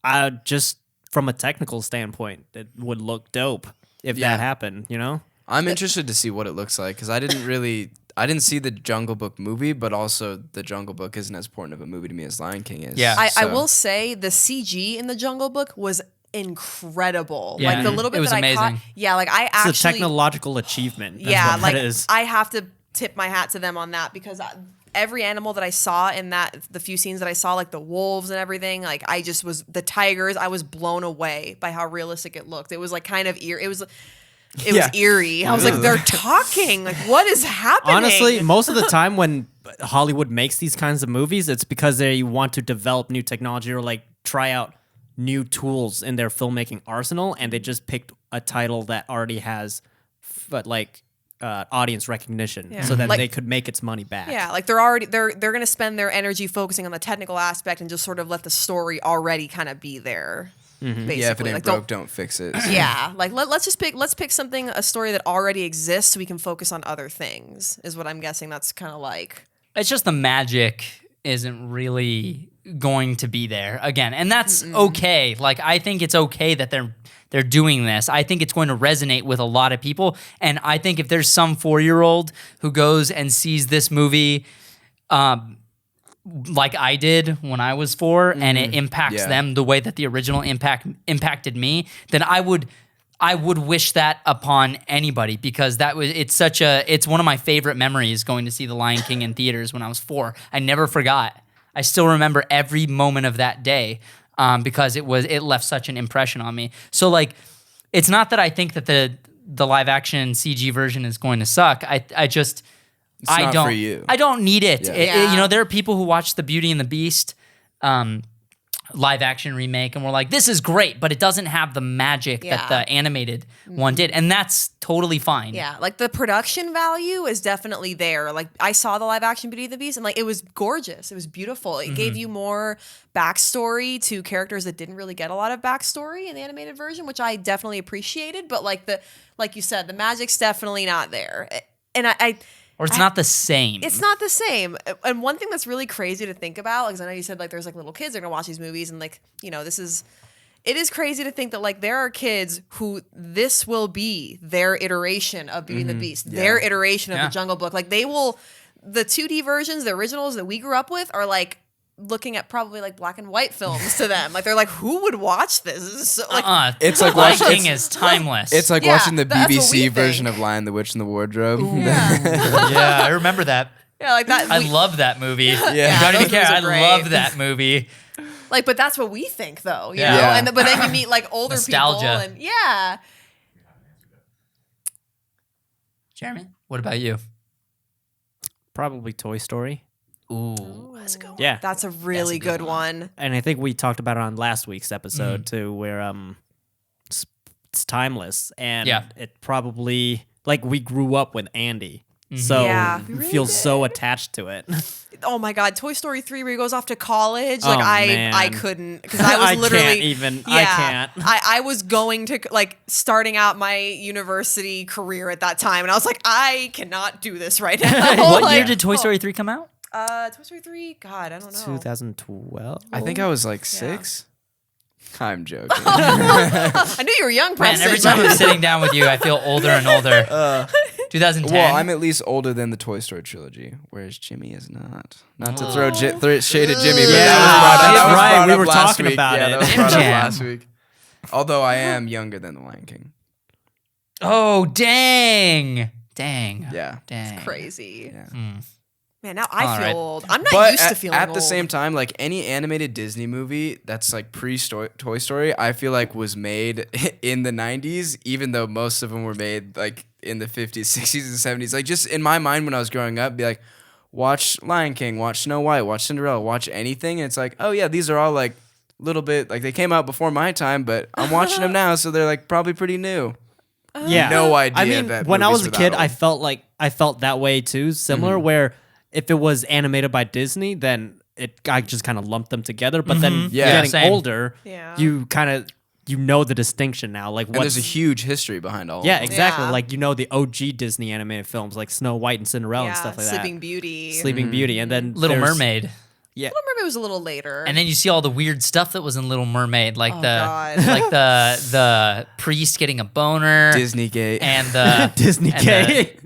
I just, from a technical standpoint, it would look dope if Yeah. that happened, you know? I'm interested to see what it looks like because I didn't see the Jungle Book movie, but also the Jungle Book isn't as important of a movie to me as Lion King is. Yeah. I So- will say the CG in the Jungle Book was incredible. Yeah. Like the little bit It was that I caught. amazing. Yeah, like I It's actually. a technological achievement. That's yeah, what like that is. I have to tip my hat to them on that because every animal that I saw in the few scenes that I saw, like the wolves and everything, like I just was the tigers. I was blown away by how realistic it looked. It was like kind of eerie. It was Yeah. eerie. I was like, they're talking. Like, what is happening? Honestly, most of the time when Hollywood makes these kinds of movies, it's because they want to develop new technology or like try out new tools in their filmmaking arsenal, and they just picked a title that already has, audience recognition, Yeah. so that Like- they could make its money back. Yeah, like they're gonna spend their energy focusing on the technical aspect and just sort of let the story already kind of be there. Basically. Yeah, if it ain't Like, broke, don't fix it. Yeah, like let's pick something, a story that already exists, so we can focus on other things. Is what I'm guessing. That's kind of like. It's just the magic isn't really going to be there again, and that's okay. Like, I think it's okay that they're doing this. I think it's going to resonate with a lot of people, and I think if there's some 4-year-old who goes and sees this movie, like I did when I was 4, and it impacts them the way that the original impacted me, then I would wish that upon anybody, because it's one of my favorite memories, going to see The Lion King in theaters when I was 4. I never forgot. I still remember every moment of that day, because it left such an impression on me. So like, it's not that I think that the live action CG version is going to suck. I not don't. for you. I don't need it. Yeah. There are people who watch the Beauty and the Beast live action remake and were like, "This is great," but it doesn't have the magic that Yeah. the animated one did, and that's totally fine. Yeah, like the production value is definitely there. Like I saw the live action Beauty and the Beast, and like it was gorgeous. It was beautiful. It gave you more backstory to characters that didn't really get a lot of backstory in the animated version, which I definitely appreciated. But like you said, the magic's definitely not there. And Or it's not the same. it's not the same. And one thing that's really crazy to think about, because I know you said like there's like little kids that are gonna watch these movies, and like, it is crazy to think that like there are kids who this will be their iteration of Beauty and the Beast, their iteration of Yeah. the Jungle Book. Like the 2D versions, the originals that we grew up with, are like looking at probably like black and white films to them. Like they're like, who would watch this? This is so, like, It's like Lion watching. King is timeless. It's like Yeah, watching the that's what we BBC think. version of Lion, the Witch, and the Wardrobe. yeah, I remember that. yeah, like that. I love that movie. Yeah. You don't even those care. movies are I great. love that movie. Like, but that's what we think, though. You Yeah. know? Yeah. But then you meet like older Nostalgia. people, and yeah. Jeremy, what about you? Probably Toy Story. Ooh. Yeah. That's a really good good one. And I think we talked about it on last week's episode too, where it's timeless, and Yeah. it probably, like, we grew up with Andy, so Yeah, we we really feel did. so attached to it. Oh my God, Toy Story 3 where he goes off to college. Oh, Like I man. couldn't, because I was I literally can't even. Yeah, I can't. I was going to like starting out my university career at that time, and I was like, I cannot do this right now. What Like, year did Toy Story 3 come out? Toy Story 3? God, I don't know. 2012. I think I was like 6. I'm joking. I knew you were young, Man, Preston. every time I'm sitting down with you, I feel older and older. 2010. Well, I'm at least older than the Toy Story trilogy, whereas Jimmy is not. Not to throw shade at Jimmy, but Yeah, that was right, brought we up were last talking week. about yeah, it. That was brought up Jam. last week. Although I am younger than the Lion King. Oh, dang. Dang. Yeah. Dang. Crazy. Yeah. Man, now I All feel right. old. I'm not But used to feeling at old. the same time, like any animated Disney movie that's like pre-Toy Story, I feel like was made in the 90s, even though most of them were made like in the 50s, 60s, and 70s. Like just in my mind when I was growing up, be like, watch Lion King, watch Snow White, watch Cinderella, watch anything. And it's like, oh yeah, these are all like little bit, like they came out before my time, but I'm watching them now, so they're like probably pretty new. Yeah. No idea I mean, that when I movies was a were that kid, old. I felt that way too, similar, where if it was animated by Disney, then I just kind of lumped them together. But then Yeah. getting Same. older, Yeah. you kind of know the distinction now. Like And what's there's a huge history behind all yeah, of them. exactly. Yeah. Like the OG Disney animated films like Snow White and Cinderella and Yeah, stuff like Sleeping that. Beauty. Sleeping Beauty, and then Little there's- Mermaid. Yeah, Little Mermaid was a little later. And then you see all the weird stuff that was in Little Mermaid, like God. the priest getting a boner, Disney Gate. and the Disney and gay.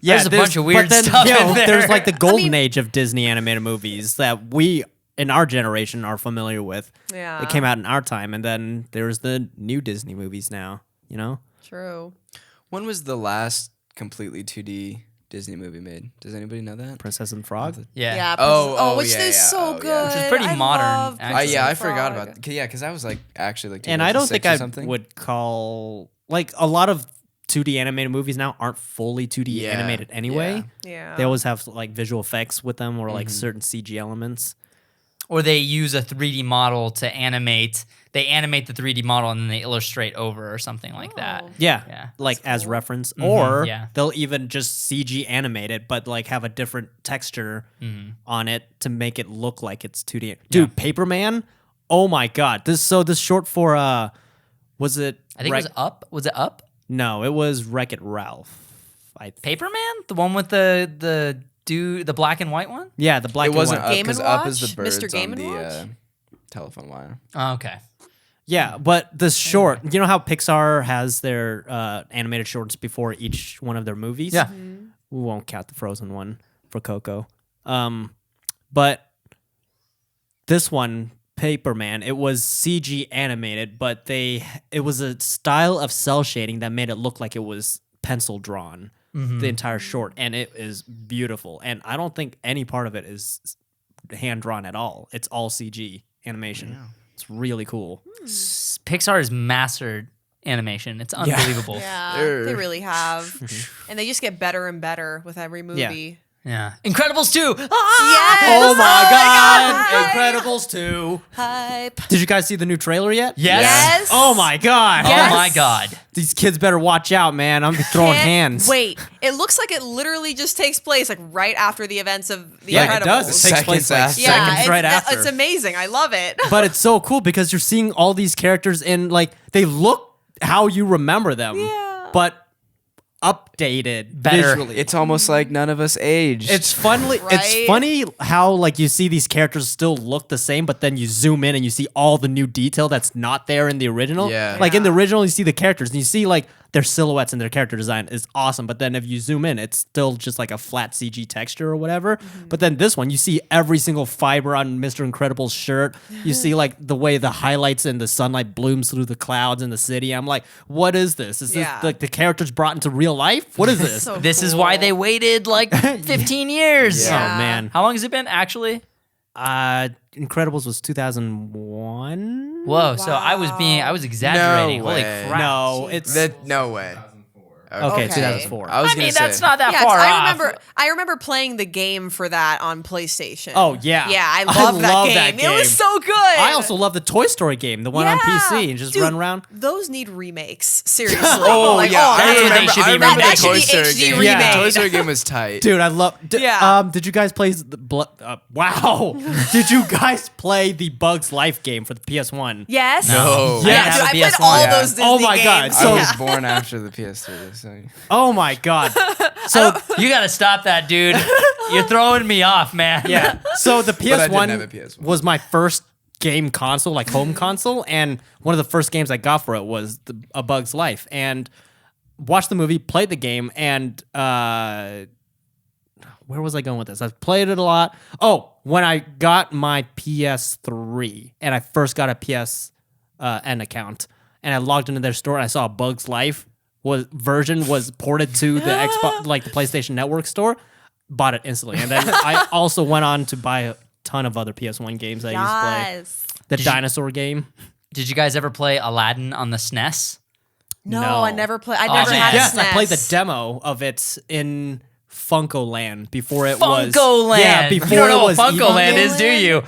Yeah, There's a bunch of weird but then, stuff in there. There's like the golden age of Disney animated movies that we in our generation are familiar with. Yeah. It came out in our time, and then there's the new Disney movies now. You know, True. When was the last completely 2D Disney movie made? Does anybody know that? Princess and Frog. yeah. Yeah. Oh, which yeah, is yeah. so Oh, yeah. good. Which is pretty I modern, love actually. Princess Yeah, I and forgot Frog. about. Yeah, because that was like actually like. And I don't think 2006 or I something. would call like a lot of 2D animated movies now aren't fully 2D Yeah, animated anyway. yeah. Yeah. They always have like visual effects with them or like certain CG elements. or they use a 3D model to animate. They animate the 3D model and then they illustrate over or something like that. Yeah, Yeah. like as reference, or yeah. they'll even just CG animate it, but like have a different texture on it to make it look like it's 2D. Dude, Paperman, oh my god! This short for was it? I think it was Up. Was it Up? No, it was Wreck-It Ralph. Paperman, the one with the black and white one. Yeah, the black. It wasn't and Up white. Game because and Up is Watch? the birds Mr. Game on and the telephone wire. Oh, okay. Yeah, but this short, you know how Pixar has their animated shorts before each one of their movies? Yeah. We won't count the Frozen one for Coco. But this one, Paperman, it was CG animated, but it was a style of cell shading that made it look like it was pencil drawn, the entire short, and it is beautiful. And I don't think any part of it is hand drawn at all. It's all CG animation. Yeah. It's really cool. Pixar has mastered animation. It's unbelievable. Yeah, they really have. And they just get better and better with every movie. Yeah. Incredibles 2. Yes! Oh my god! Hype! Incredibles 2. Hype. Did you guys see the new trailer yet? Yes. Oh my god. Oh my god. These kids better watch out, man. I'm throwing hands. Wait, it looks like it literally just takes place like right after the events of The Yeah, Incredibles. it does. It takes place like Seconds seconds it's, right after. It's amazing. I love it. But it's so cool because you're seeing all these characters in like they look how you remember them. Yeah. But updated Better. visually. It's almost like none of us aged. It's funny. Right? It's funny how like you see these characters still look the same, but then you zoom in and you see all the new detail that's not there in the original. Yeah. Like in the original, you see the characters and you see like their silhouettes and their character design is awesome. But then if you zoom in, it's still just like a flat CG texture or whatever. But then this one, you see every single fiber on Mr. Incredible's shirt. You see like the way the highlights and the sunlight blooms through the clouds in the city. I'm like, what is this? Is this like the characters brought into real life? What is this? So This is cool. why they waited like 15 years. Oh Yeah. man. How long has it been actually? Incredibles was 2001. Whoa, so I was exaggerating. No Holy way. crap. No, it's no way. okay, Okay. 2004. I was I gonna mean, say, that's not that Yeah, 'cause far I off. remember playing the game for that on PlayStation. Oh, yeah. Yeah, I I love that love game. that It was game. so good. I also love the Toy Story game, the one on PC, and just Dude, run around. Those need remakes. Seriously. Oh Like, yeah, that's I what they remember, should be I remember That the should Toy be Story HD game. remade. The Toy Story game was tight. Dude, I love. Yeah. Did you guys play wow? Did you guys play the Bugs Life game for the PS1? Yes. No. I Yeah. didn't have Dude, a I played PS1. all Yeah. those Disney Oh my games. God, I so- was born after the PS3. So. Oh my god. So You gotta stop that, dude. You're throwing me off, man. yeah. So the I didn't have a PS1 PS1. was my first game console, like home console, and one of the first games I got for it was A Bug's Life. And watched the movie, played the game, and where was I going with this? I've played it a lot. Oh, when I got my PS3 and I first got a PSN account, and I logged into their store and I saw A Bug's Life version was ported to the Xbox, like the PlayStation Network store. Bought it instantly, and then I also went on to buy a ton of other PS1 games I used to play. Yes. The dinosaur game. Did you guys ever play Aladdin on the SNES? No, No. I never played. I Oh, never man. had Yes, a SNES. I played the demo of it in Funko-Land before it was Funko-Land. Yeah, before you don't know it was what Funko-Land even- is, do you?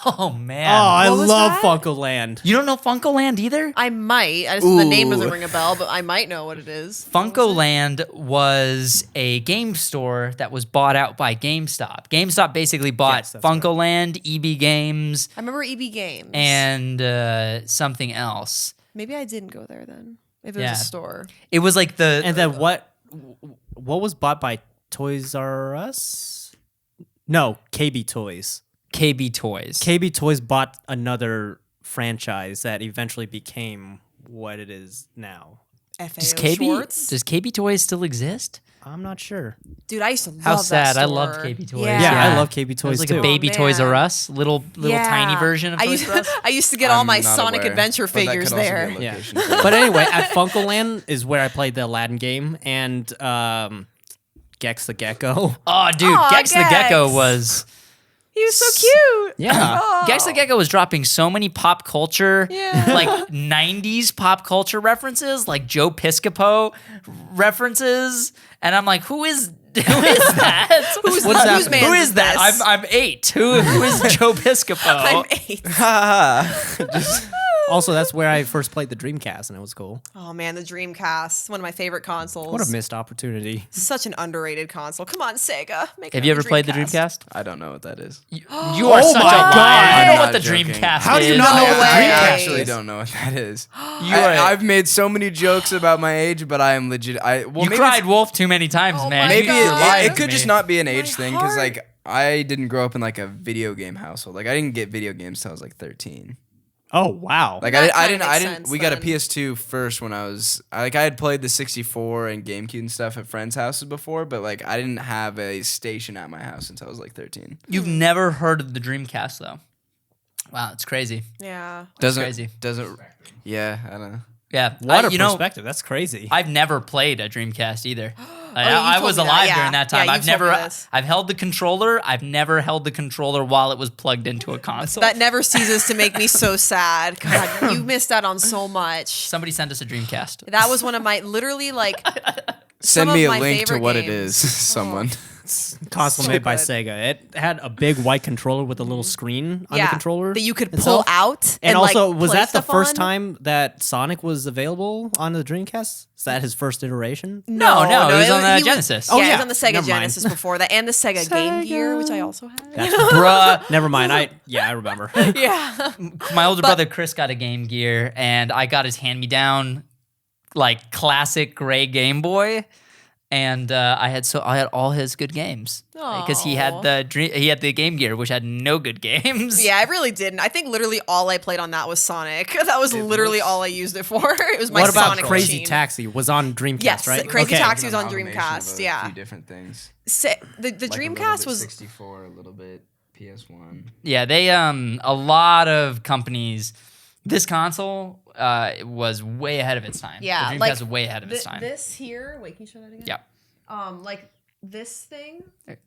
Oh man. Oh, I What was love that? Funko-Land. You don't know Funko-Land either? I might. The name doesn't Ooh. ring a bell, but I might know what it is. Funko-Land was a game store that was bought out by GameStop. GameStop basically bought Yes, that's right. Funko-Land, EB Games, I remember EB Games. and something else. Maybe I didn't go there then. If it Yeah. was a store. It was like the And then what was bought by Toys R Us? No, KB Toys. KB Toys. KB Toys bought another franchise that eventually became what it is now. FAO Does KB Schwartz. does KB Toys still exist? I'm not sure. Dude, I used to love How that sad. I store. loved KB Toys. Yeah. Yeah, I love KB It Toys was like too. a baby Oh, Toys R man. Us, little Yeah. tiny version of I Toys used, R Us. I used to get all I'm my not Sonic aware, Adventure but that could figures also be a there. Yeah. location for it. But anyway, at Funko-Land is where I played the Aladdin game and Gex the Gecko. Oh, dude, Aw, Gex the Gecko Gex. was. He was so cute. Yeah. Oh. Gex the Gecko was dropping so many pop culture, Yeah. like 90s pop culture references, like Joe Piscopo references. And I'm like, who is Who is that? Who's What's man's Who is that? this? I'm 8. Who is Joe Piscopo? I'm 8. Also, that's where I first played the Dreamcast, and it was cool. Oh man, the Dreamcast, one of my favorite consoles. What a missed opportunity. Such an underrated console. Come on, Sega. Make Have you ever played the Dreamcast? Dreamcast? I don't know what that is. You are such a my liar. God. You know I'm what not the joking. Dreamcast How do is? you not know what the way. I Dreamcast actually is? don't know what that is. You are- I've made so many jokes about my age, but I am legit. you maybe cried wolf too many times, Oh man. my Maybe God. You're lying it to could me. just not be an age My thing because heart. like I didn't grow up in like a video game household. Like I didn't get video games till I was like 13. Oh, wow. Like That I kinda didn't makes I didn't sense we got a then. PS2 first when I had played the 64 and GameCube and stuff at friends' houses before, but like I didn't have a station at my house until I was like 13. You've never heard of the Dreamcast, though. Wow, it's crazy. Yeah. crazy. Doesn't yeah, I don't know. Yeah, What a you know, perspective. That's crazy. I've never played a Dreamcast either. you I told was me that, alive yeah. during that time. Yeah, I've you told me never. this. I've held the controller. I've never held the controller while it was plugged into a console. That never ceases to make me so sad. God, you missed out on so much. Somebody sent us a Dreamcast. That was one of my literally like. Send some me of a my link to favorite what it games. is, someone. Console So made by good. Sega. It had a big white controller with a little screen on the Yeah, controller. that you could pull itself. out. And like, also, was play that the stuff first on. time that Sonic was available on the Dreamcast? Is that his first iteration? No, it was on the he Genesis. Yeah, Oh, it yeah. was on the Sega Never mind. Genesis before that, and the Sega Game Gear, which I also had. Bruh. Never mind. I remember. Yeah. My older brother Chris got a Game Gear, and I got his hand-me-down, like classic gray Game Boy, and I had all his good games because he had Aw. the Game Gear, which had no good games. Yeah, I really didn't. I think literally all I played on that was Sonic. That was literally all I used it for. It was my What about Sonic Crazy machine. Taxi? Was on Dreamcast, Yes, right? Crazy Okay. Taxi was on Amalgamation Dreamcast. of a Yeah, few different things. The Like a little Dreamcast bit was 64, a little bit PS1. Yeah, they a lot of companies. This console was way ahead of its time. Yeah, the Dreamcast like, was way ahead of its time. This here. Wait, can you show that again? Yeah. Like this thing that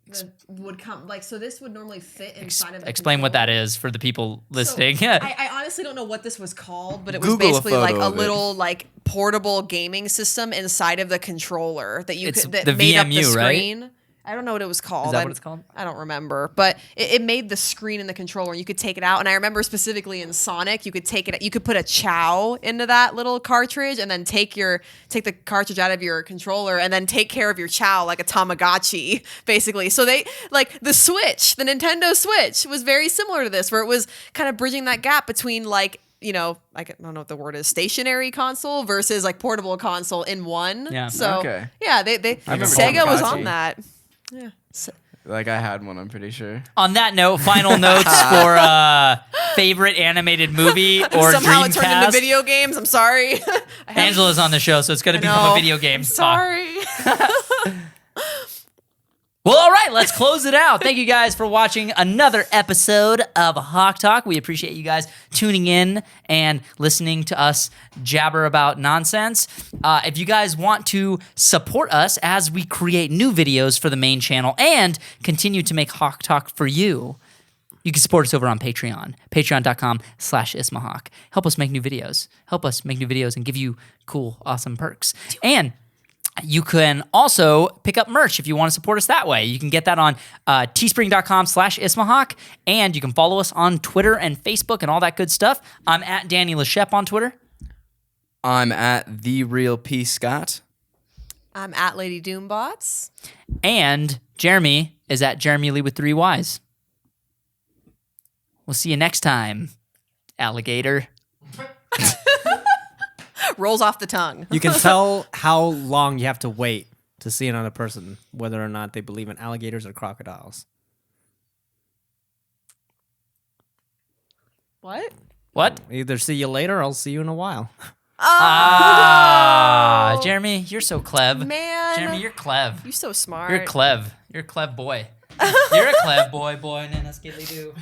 would come like so. This would normally fit inside of the Explain what that controller. is for the people So, listening. I honestly don't know what this was called, but it was Google a basically like photo a of it. little like portable gaming system inside of the controller that you It's could that the made up the VMU, right? screen. I don't know what it was called. Is that I'm- what it's called? I don't remember, but it made the screen in the controller. You could take it out, and I remember specifically in Sonic, you could take it. You could put a Chow into that little cartridge, and then take the cartridge out of your controller, and then take care of your Chow like a Tamagotchi, basically. So they like the Switch, the Nintendo Switch, was very similar to this, where it was kind of bridging that gap between like. You know, like I don't know what the word is, stationary console versus like portable console in one. Yeah. So Okay. yeah, they remember Sega was Tamagotchi. on that. Yeah. Like I had one, I'm pretty sure. On that note, final notes for favorite animated movie or Somehow Dreamcast. it turned into video games. I'm sorry. I have- Angela's on the show, so it's going to become No, a video game I'm talk. sorry. Well, all right, let's close it out. Thank you guys for watching another episode of HawkTalk. We appreciate you guys tuning in and listening to us jabber about nonsense. If you guys want to support us as we create new videos for the main channel and continue to make HawkTalk for you, you can support us over on Patreon, patreon.com/ismahawk. Help us make new videos. Help us make new videos and give you cool, awesome perks. And you can also pick up merch if you want to support us that way. You can get that on teespring.com/ismahawk, and you can follow us on Twitter and Facebook and all that good stuff. I'm at Danny Leshep on Twitter. I'm at The Real P. Scott. I'm at Lady Doombots. And Jeremy is at Jeremy Lee with 3 Ys. We'll see you next time, alligator. Rolls off the tongue. You can tell how long you have to wait to see another person, whether or not they believe in alligators or crocodiles. What? What? Either see you later or I'll see you in a while. Jeremy, you're so clev. Man. Jeremy, you're clev. You're so smart. You're clev. You're a clev boy. You're a clev boy, and then that's do.